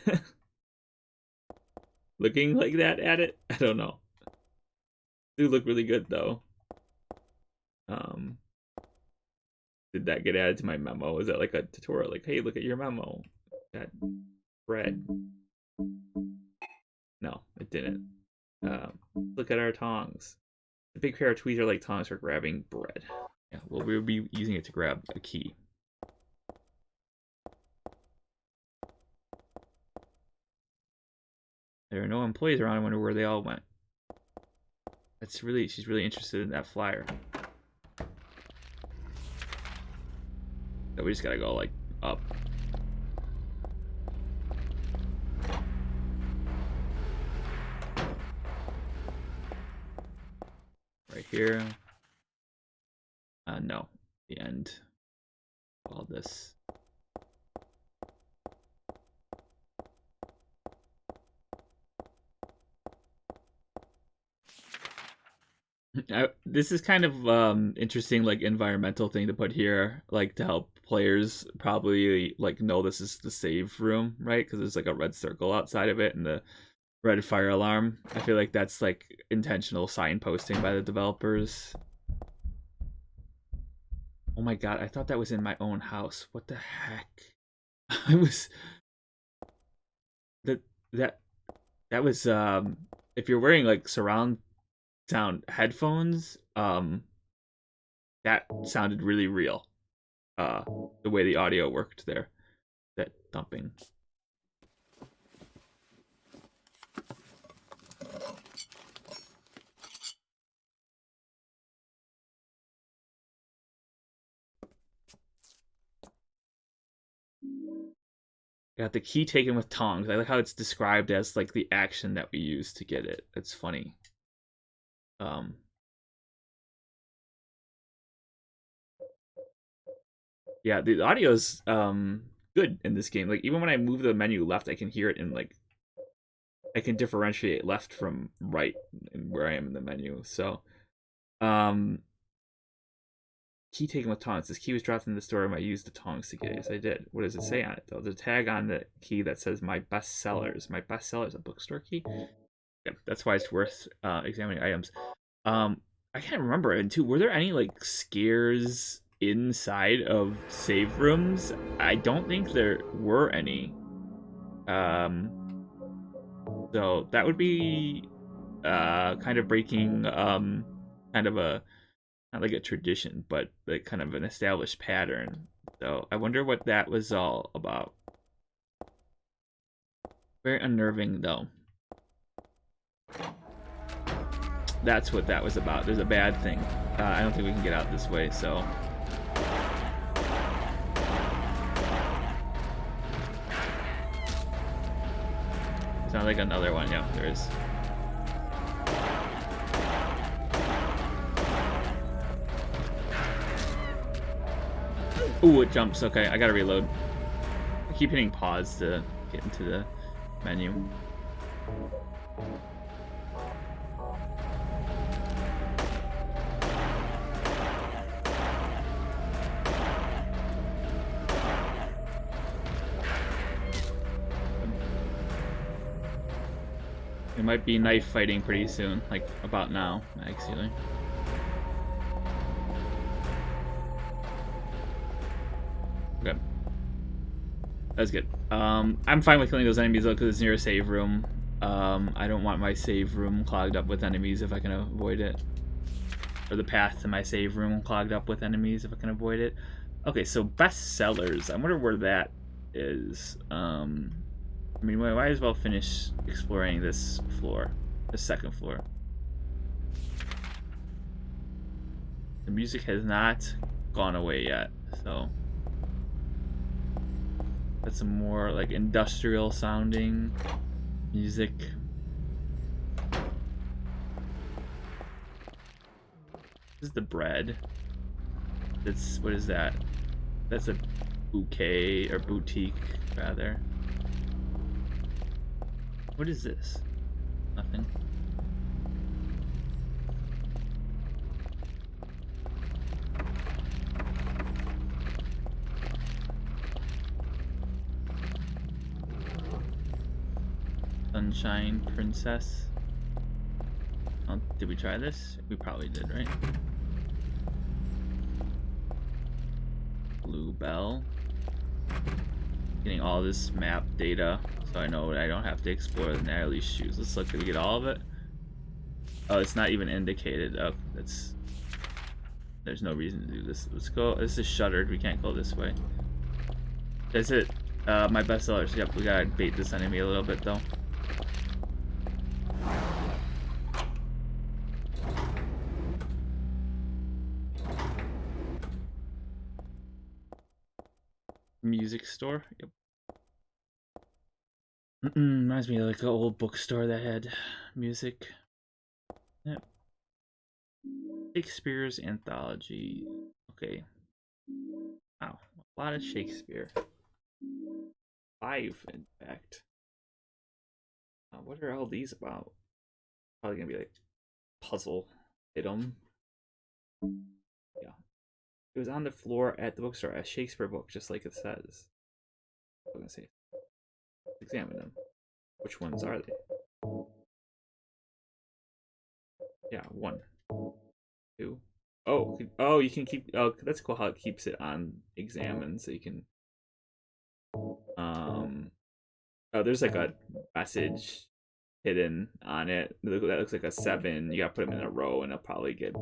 A: Looking like that at it? I don't know. Do look really good though. Did that get added to my memo? Is that like a tutorial? Like, hey, look at your memo. That bread. No, it didn't. Look at our tongs. The big pair of tweezers are like tongs for grabbing bread. Yeah, well, we'll be using it to grab a key. There are no employees around. I wonder where they all went. She's really interested in that flyer. So we just gotta go like up. Right here. No, the end. All this. This is kind of interesting, like environmental thing to put here, like to help players probably like know this is the save room, right? Because there's like a red circle outside of it and the red fire alarm. I feel like that's like intentional signposting by the developers. Oh my god, I thought that was in my own house. What the heck? I was that was if you're wearing like surround sound headphones, that sounded really real. The way the audio worked there. That thumping. Got the key taken with tongs. I like how it's described as like the action that we use to get it. It's funny. Yeah, the audio's good in this game. Like even when I move the menu left, I can hear it in like I can differentiate left from right and where I am in the menu. So key taken with tongs. This key was dropped in the store and I used the tongs to get it. Yes, I did. What does it say on it though? There's a tag on the key that says my best sellers. My best sellers, a bookstore key. Yeah, that's why it's worth examining items. I can't remember. And too, were there any like scares inside of save rooms? I don't think there were any. So that would be kind of breaking kind of a not like a tradition, but like kind of an established pattern. So I wonder what that was all about. Very unnerving though. That's what that was about. There's a bad thing. I don't think we can get out this way, so. Sounds like another one. Yeah, there is. Ooh, it jumps. Okay, I gotta reload. I keep hitting pause to get into the menu. It might be knife fighting pretty soon, like about now, actually. Okay. That's good. I'm fine with killing those enemies though, because it's near a save room. I don't want my save room clogged up with enemies if I can avoid it. Or the path to my save room clogged up with enemies if I can avoid it. Okay, so best sellers. I wonder where that is. I mean, we might as well finish exploring this floor, the second floor. The music has not gone away yet, so that's some more like industrial sounding music. This is the bread. That's, what is that? That's a bouquet, or boutique, rather. What is this? Nothing. Sunshine Princess. Oh, did we try this? We probably did, right? Blue Bell. Getting all this map data, so I know I don't have to explore the Natalie's shoes. Let's look. Did we get all of it? Oh, it's not even indicated. Oh, that's... There's no reason to do this. Let's go. This is shuttered. We can't go this way. Is it? My bestsellers. Yep, we gotta bait this enemy a little bit, though. Music store. Yep. Reminds me of like an old bookstore that had music. Yep. Shakespeare's Anthology. Okay. Wow. A lot of Shakespeare. 5, in fact. What are all these about? Probably gonna be like puzzle item. Yeah. It was on the floor at the bookstore, a Shakespeare book, just like it says. I'm gonna say, examine them. Which ones are they? Yeah, 1, 2. Oh, you can keep. Oh, that's cool how it keeps it on examine, so you can. Oh, there's like a message hidden on it. That looks like a 7. You gotta put them in a row, and it'll probably get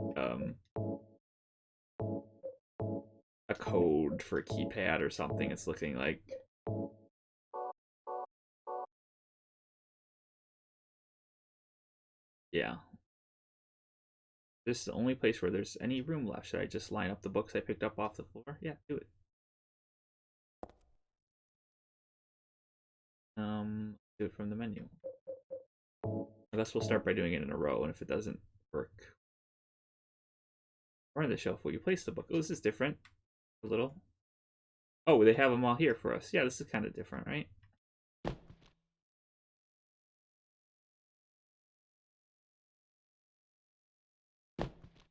A: a code for a keypad or something. It's looking like. Yeah. This is the only place where there's any room left. Should I just line up the books I picked up off the floor? Yeah, do it. Do it from the menu. I guess we'll start by doing it in a row, and if it doesn't work, or on the shelf where you place the book. Oh, this is different. A little. Oh, they have them all here for us. Yeah, this is kind of different, right?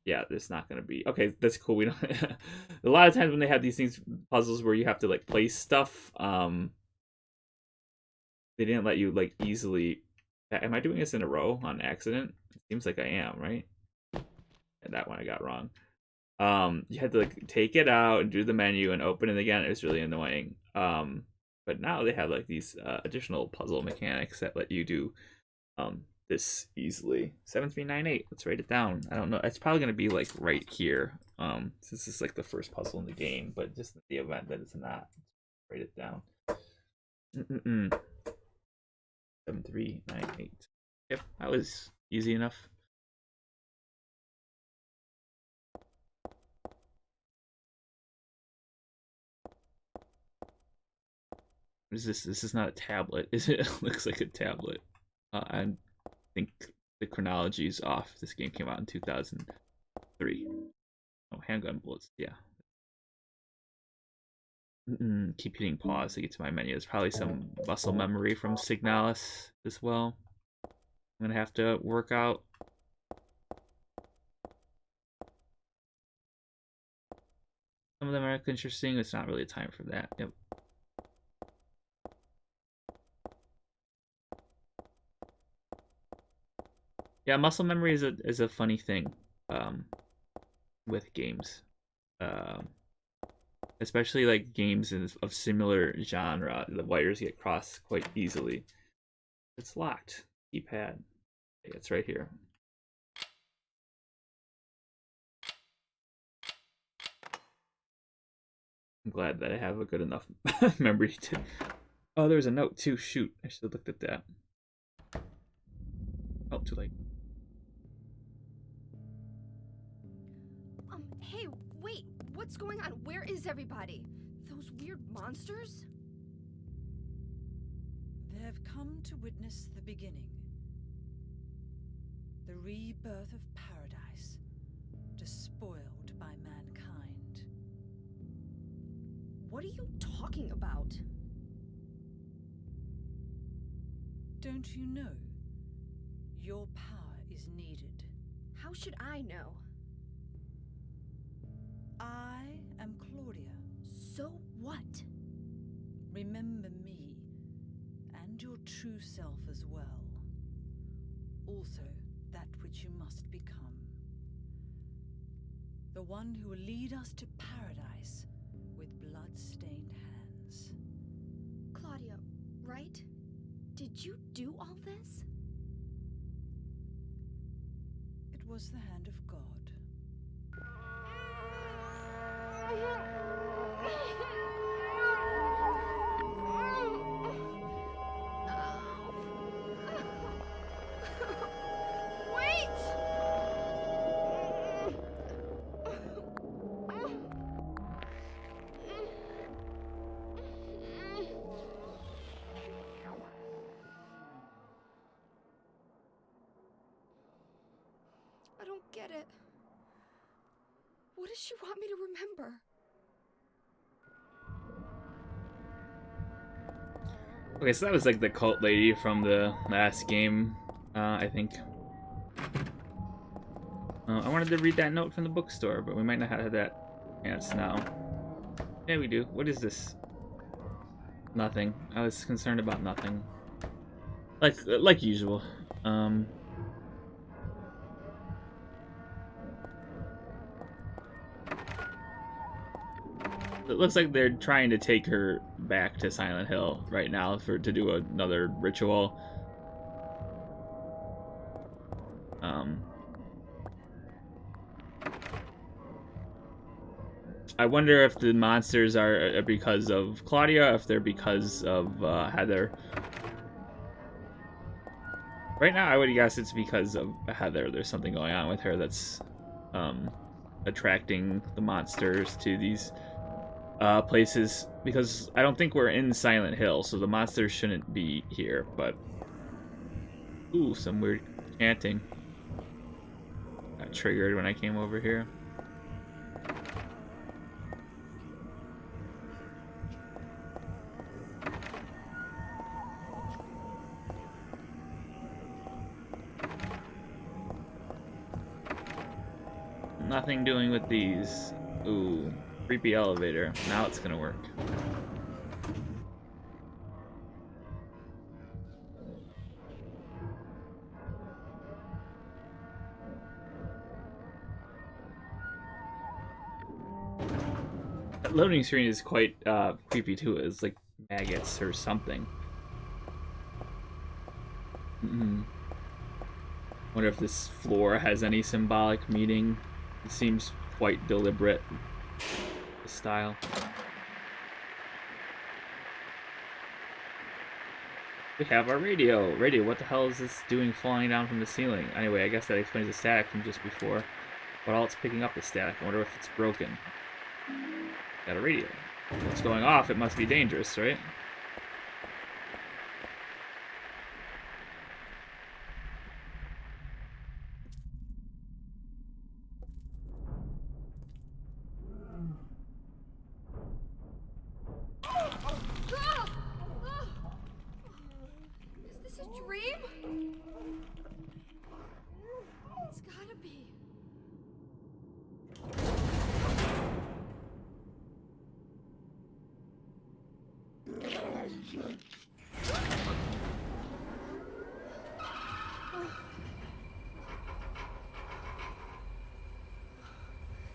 A: Yeah, it's not gonna be okay. That's cool. We don't. A lot of times when they have these things puzzles where you have to like place stuff, they didn't let you like easily. Am I doing this in a row on accident? It seems like I am, right? And that one I got wrong. You had to like take it out and do the menu and open it again. It was really annoying. But now they have like these additional puzzle mechanics that let you do this easily. 7398. Let's write it down. I don't know. It's probably gonna be like right here. Since this is like the first puzzle in the game, but just in the event that it's not, write it down. 7398. Yep, that was easy enough. What is this? This is not a tablet, is it? It looks like a tablet. I think the chronology is off. This game came out in 2003. Oh, handgun bullets. Yeah. Keep hitting pause to get to my menu. There's probably some muscle memory from Signalis as well. I'm gonna have to work out. Some of them are interesting. It's not really time for that. Yep. Yeah, muscle memory is a funny thing with games, especially like games of similar genre. The wires get crossed quite easily. It's locked. Keypad. Okay, it's right here. I'm glad that I have a good enough memory to. Oh, there's a note too. Shoot, I should have looked at that. Oh, too late.
B: Hey, wait! What's going on? Where is everybody? Those weird monsters?
D: They've come to witness the beginning. The rebirth of paradise, despoiled by mankind.
B: What are you talking about?
D: Don't you know? Your power is needed.
B: How should I know?
D: I am Claudia.
B: So what?
D: Remember me, and your true self as well. also that which you must become. The one who will lead us to paradise with blood-stained hands.
B: Claudia, right? Did you do all this?
D: It was the hand of God.
B: I don't get it. What does she want me to remember?
A: Okay, so that was like the cult lady from the last game, I think. I wanted to read that note from the bookstore, but we might not have that chance now. Yeah, we do. What is this? Nothing. I was concerned about nothing. Like usual. It looks like they're trying to take her back to Silent Hill right now to do another ritual. I wonder if the monsters are because of Claudia, if they're because of Heather. Right now, I would guess it's because of Heather. There's something going on with her that's attracting the monsters to these places, because I don't think we're in Silent Hill, so the monsters shouldn't be here, but... Ooh, some weird chanting. Got triggered when I came over here. Nothing doing with these. Ooh. Creepy elevator. Now it's gonna work. That loading screen is quite creepy too. It's like maggots or something. Wonder if this floor has any symbolic meaning. It seems quite deliberate. Style. We have our radio. Radio, what the hell is this doing falling down from the ceiling? Anyway, I guess that explains the static from just before. But all it's picking up is static. I wonder if it's broken. Got a radio. If it's going off, it must be dangerous, right?
B: Is this a dream? It's gotta be.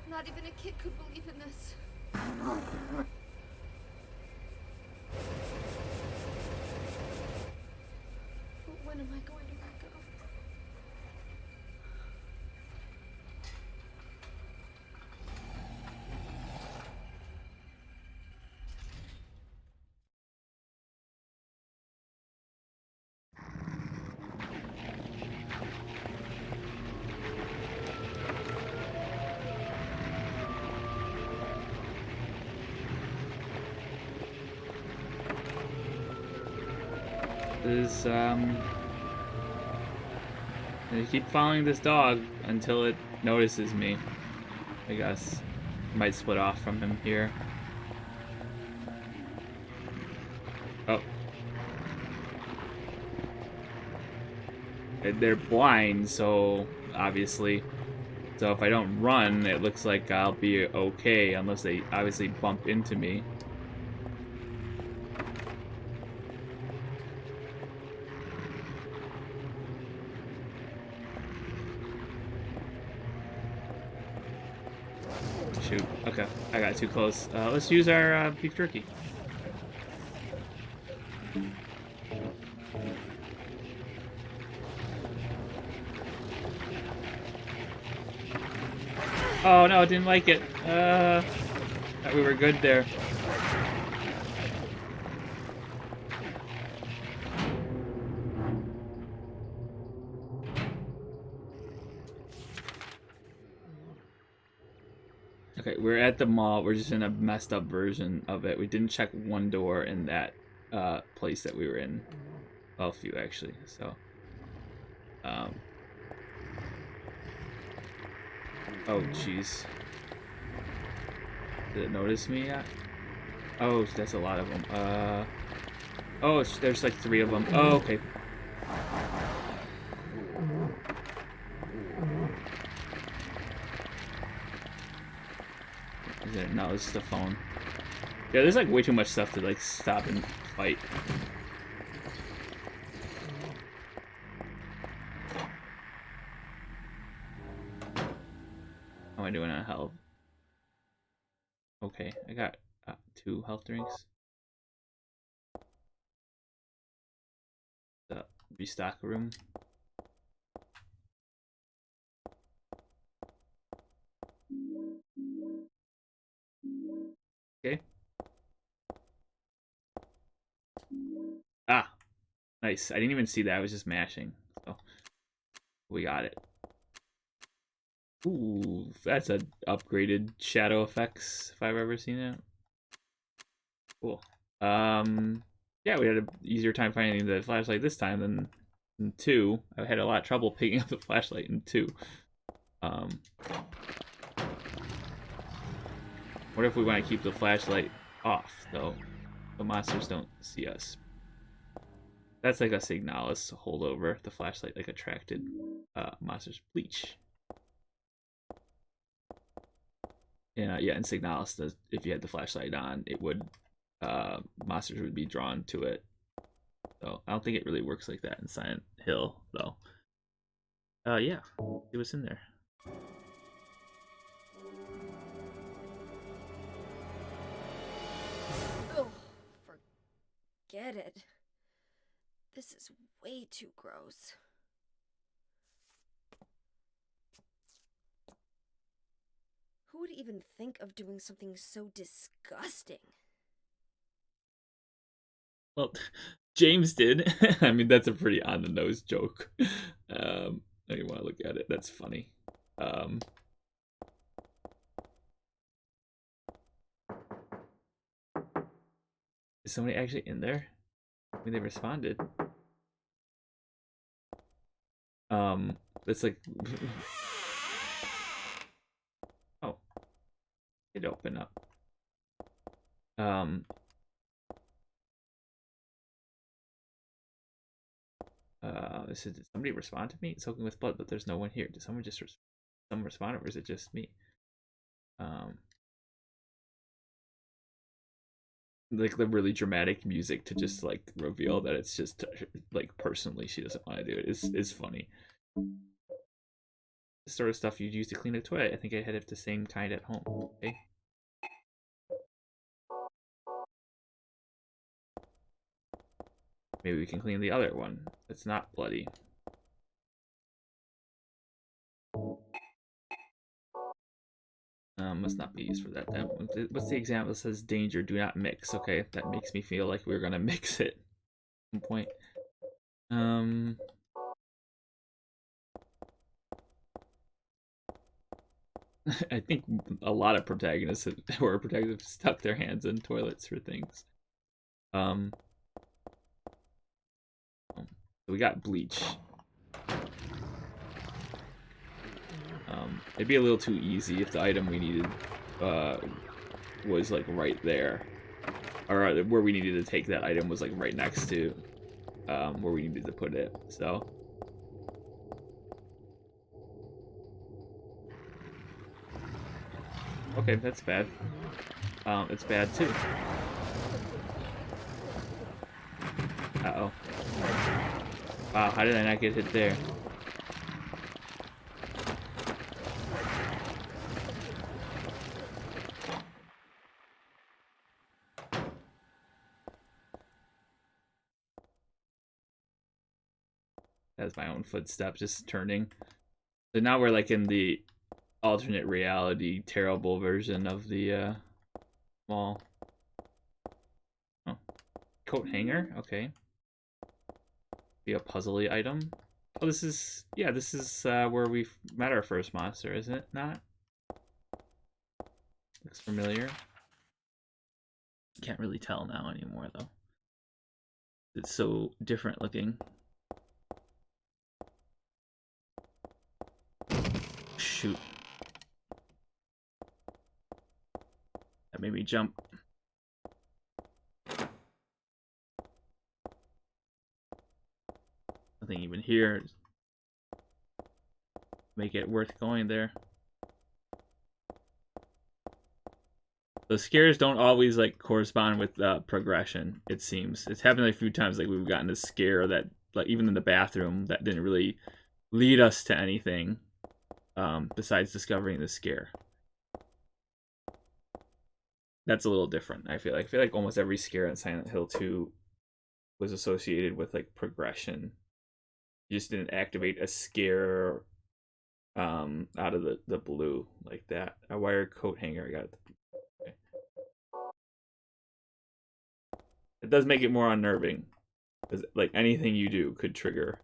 B: Not even a kid could believe in this. But when am I going to wake up?
A: Is I keep following this dog until it notices me. I guess might split off from him here. Oh, they're blind, so obviously. So if I don't run, it looks like I'll be okay, unless they obviously bump into me. shoot. Okay, I got too close. Let's use our beef jerky. Oh no, I didn't like it. Thought we were good there. Okay, we're at the mall. We're just in a messed up version of it. We didn't check one door in that place that we were in. Well, a few actually. So, oh jeez. Did it notice me yet? Oh, that's a lot of them. Oh, there's like 3 of them. Oh, okay. No, this is the phone. Yeah, there's like way too much stuff to like stop and fight. How am I doing on health? Okay, I got 2 health drinks. The restock room. Okay. Ah, nice. I didn't even see that. I was just mashing. So we got it. Ooh, that's an upgraded shadow effects if I've ever seen it. Cool. Yeah, we had an easier time finding the flashlight this time than in 2. I had a lot of trouble picking up the flashlight in 2. What if we want to keep the flashlight off, though? The monsters don't see us. That's like a Signalis holdover. The flashlight like attracted monsters. Bleach. Yeah, in Signalis, if you had the flashlight on, it would monsters would be drawn to it. So I don't think it really works like that in Silent Hill, though. Yeah, see what's in there.
B: Oh, forget it. This is way too gross. Who would even think of doing something so disgusting?
A: Well, James did. I mean, that's a pretty on-the-nose joke. I didn't want to look at it. That's funny. Is somebody actually in there? I mean, they responded. It's like... Oh. It opened up. Did somebody respond to me? Soaking with blood, but there's no one here. Did someone just respond, or is it just me? Like the really dramatic music to just like reveal that it's just like personally she doesn't want to do it is funny. The sort of stuff you'd use to clean a toilet. I think I had the same kind at home. Okay. Maybe we can clean the other one. It's not bloody. Must not be used for that then. What's the example that says danger, do not mix? Okay, that makes me feel like we're gonna mix it at some point. I think a lot of protagonists stuck their hands in toilets for things. So we got bleach. It'd be a little too easy if the item we needed was like right there, or where we needed to take that item was like right next to where we needed to put it. So okay, that's bad. It's bad too. Uh-oh. Wow, how did I not get hit there? That's my own footsteps just turning. So now we're like in the alternate reality, terrible version of the mall. Oh, coat hanger. Okay. Be a puzzly item. Oh, this is where we met our first monster, isn't it? Not. Looks familiar. Can't really tell now anymore though. It's so different looking. Shoot. That made me jump. Nothing even here. Make it worth going there. The scares don't always like correspond with progression, it seems. It's happened like a few times, like we've gotten a scare that, like even in the bathroom, that didn't really lead us to anything besides discovering the scare. That's a little different, I feel like. I feel like almost every scare in Silent Hill 2 was associated with like progression. You just didn't activate a scare out of the blue like that. A wire coat hanger, I got it. Okay. It does make it more unnerving, because like anything you do could trigger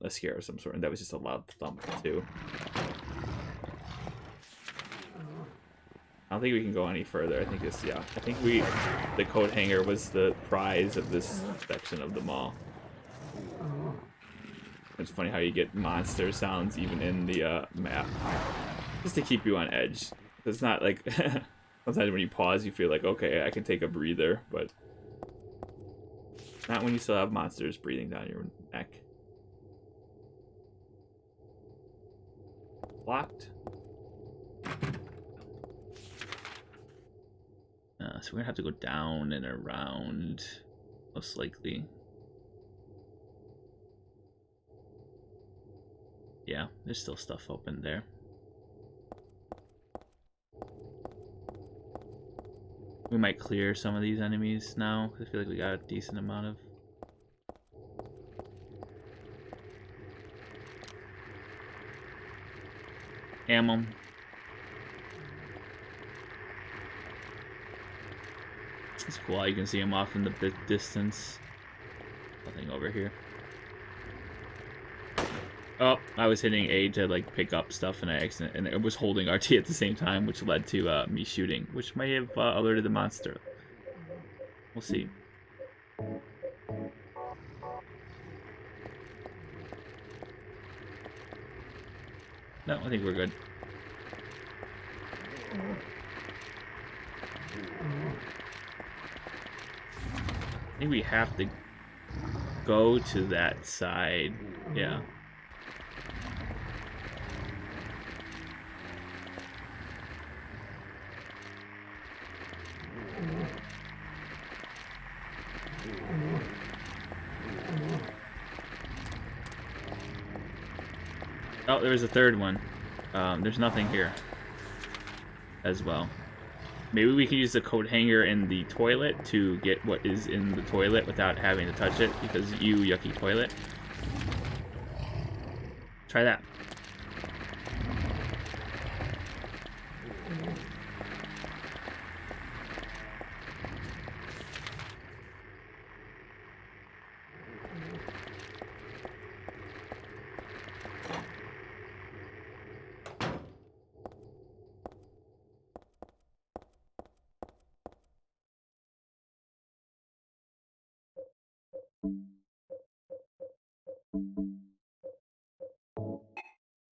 A: a scare of some sort, and that was just a loud thump too. I don't think we can go any further. I think it's, yeah. I think the coat hanger was the prize of this section of the mall. It's funny how you get monster sounds even in the map, just to keep you on edge. It's not like sometimes when you pause, you feel like, okay, I can take a breather, but not when you still have monsters breathing down your neck. Locked. So we're gonna have to go down and around, most likely. Yeah, there's still stuff open there. We might clear some of these enemies now, because I feel like we got a decent amount of... ammo. It's cool how you can see them off in the distance. Nothing over here. Oh, I was hitting A to like pick up stuff and I accident, and it was holding RT at the same time, which led to me shooting, which may have alerted the monster. We'll see. No, I think we're good. I think we have to go to that side. Yeah. Oh, there was a third one. There's nothing here as well. Maybe we can use the coat hanger in the toilet to get what is in the toilet without having to touch it, because you yucky toilet. Try that.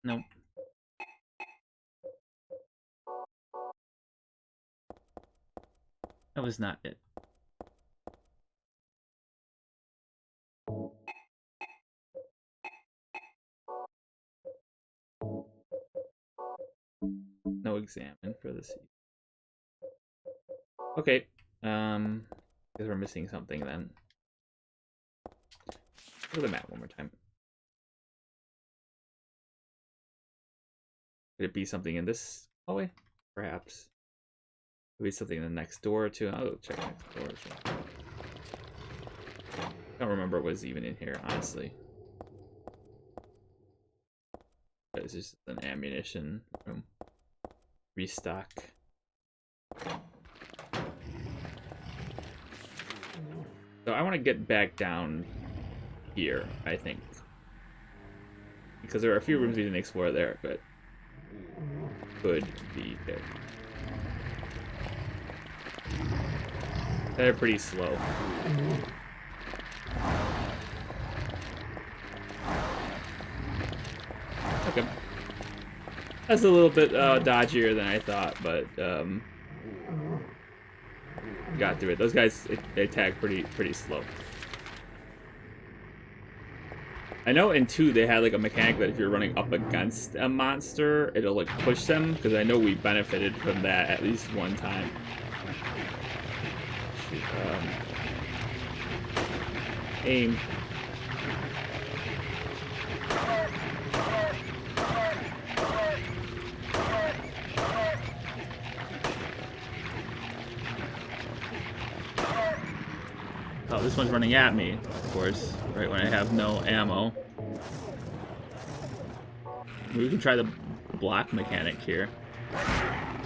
A: Nope. That was not it. No examine for this. Okay. Because we're missing something then. Look at the map one more time. Could it be something in this hallway? Perhaps. Maybe something in the next door too. I'll check next door. I don't remember what was even in here, honestly. It's just an ammunition room. Restock. So I want to get back down here, I think. Because there are a few rooms we didn't explore there, but could be good. They're pretty slow. Okay. That's a little bit dodgier than I thought, but got through it. Those guys, they attack pretty slow. I know in 2 they had like a mechanic that if you're running up against a monster, it'll like push them, because I know we benefited from that at least one time. Shoot, aim. Oh, this one's running at me, of course, right when I have no ammo. We can try the block mechanic here.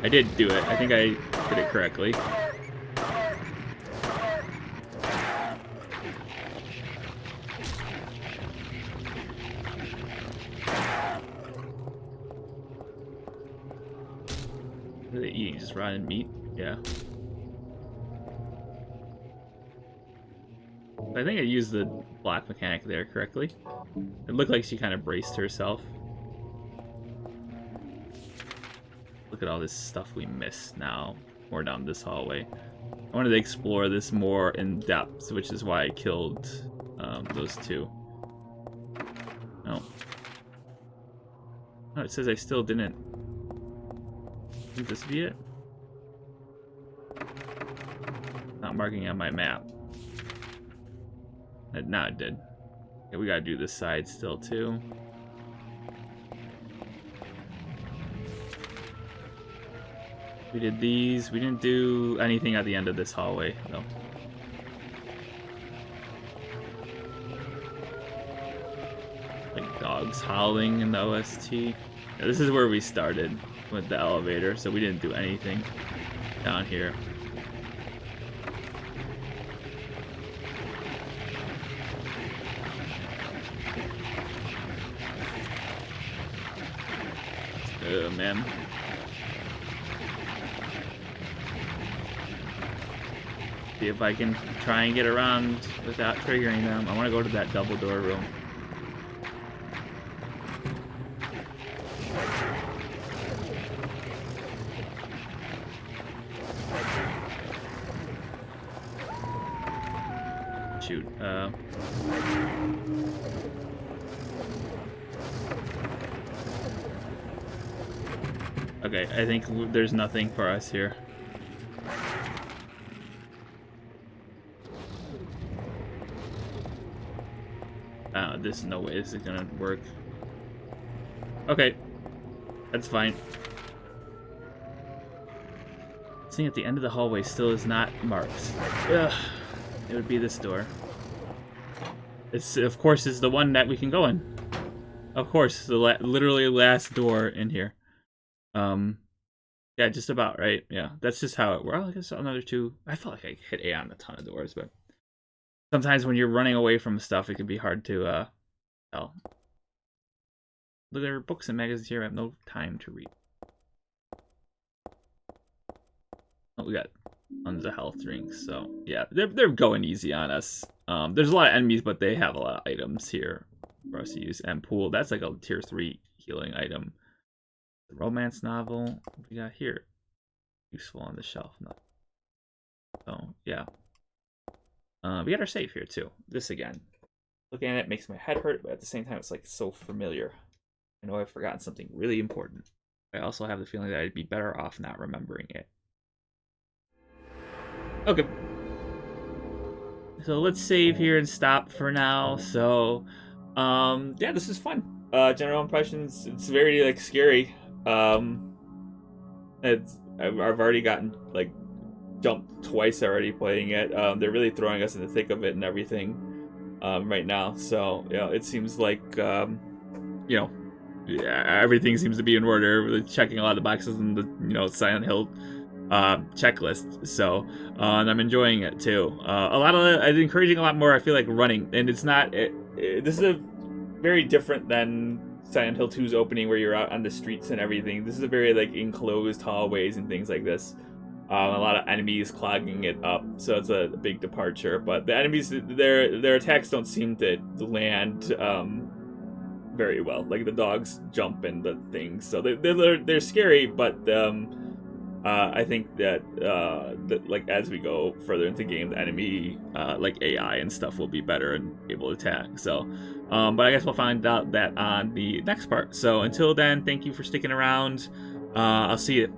A: I did do it. I think I did it correctly. What are they eating? Just rotten meat? Yeah. I think I used the block mechanic there correctly. It looked like she kind of braced herself. Look at all this stuff we missed now. More down this hallway. I wanted to explore this more in depth, which is why I killed those 2. No. Oh, it says I still didn't. Would this be it? Not marking on my map. No, it did. Okay, we gotta do this side still too. We did these. We didn't do anything at the end of this hallway, though. Like dogs howling in the OST. Yeah, this is where we started with the elevator, so we didn't do anything down here. Oh, man. See if I can try and get around without triggering them. I want to go to that double door room. Shoot. Okay, I think there's nothing for us here. There's no way this is gonna work. Okay, that's fine. Seeing at the end of the hallway still is not marked. Ugh. It would be this door. It's, of course, is the one that we can go in. Of course, the literally last door in here. Yeah, just about, right? Yeah, that's just how it works. Well, I guess another 2. I felt like I hit A on a ton of doors, but sometimes when you're running away from stuff, it can be hard to tell. Look, there are books and magazines here. I have no time to read. Oh, we got tons of health drinks, so yeah, they're going easy on us. There's a lot of enemies, but they have a lot of items here for us to use. And pool, that's like a tier 3 healing item. The romance novel, what we got here? Useful on the shelf. No. So yeah. We got our save here too. This again. Looking at it makes my head hurt, but at the same time it's like so familiar. I know I've forgotten something really important. I also have the feeling that I'd be better off not remembering it. Okay. So let's save here and stop for now. So yeah, this is fun. General impressions, it's very like scary. I've already gotten like jumped twice already playing it. They're really throwing us in the thick of it and everything right now. So yeah, it seems like you know, yeah, everything seems to be in order. We're checking a lot of the boxes in the Silent Hill checklist. So and I'm enjoying it too. A lot of it's encouraging a lot more. I feel like running, and it's not. This is a very different than Silent Hill 2's opening, where you're out on the streets and everything. This is a very like enclosed hallways and things like this. A lot of enemies clogging it up, so it's a big departure. But the enemies, their attacks don't seem to land very well. Like the dogs jump and the things, so they're scary. But I think that like as we go further into game, the enemy like AI and stuff will be better and able to attack. So, but I guess we'll find out that on the next part. So until then, thank you for sticking around. I'll see you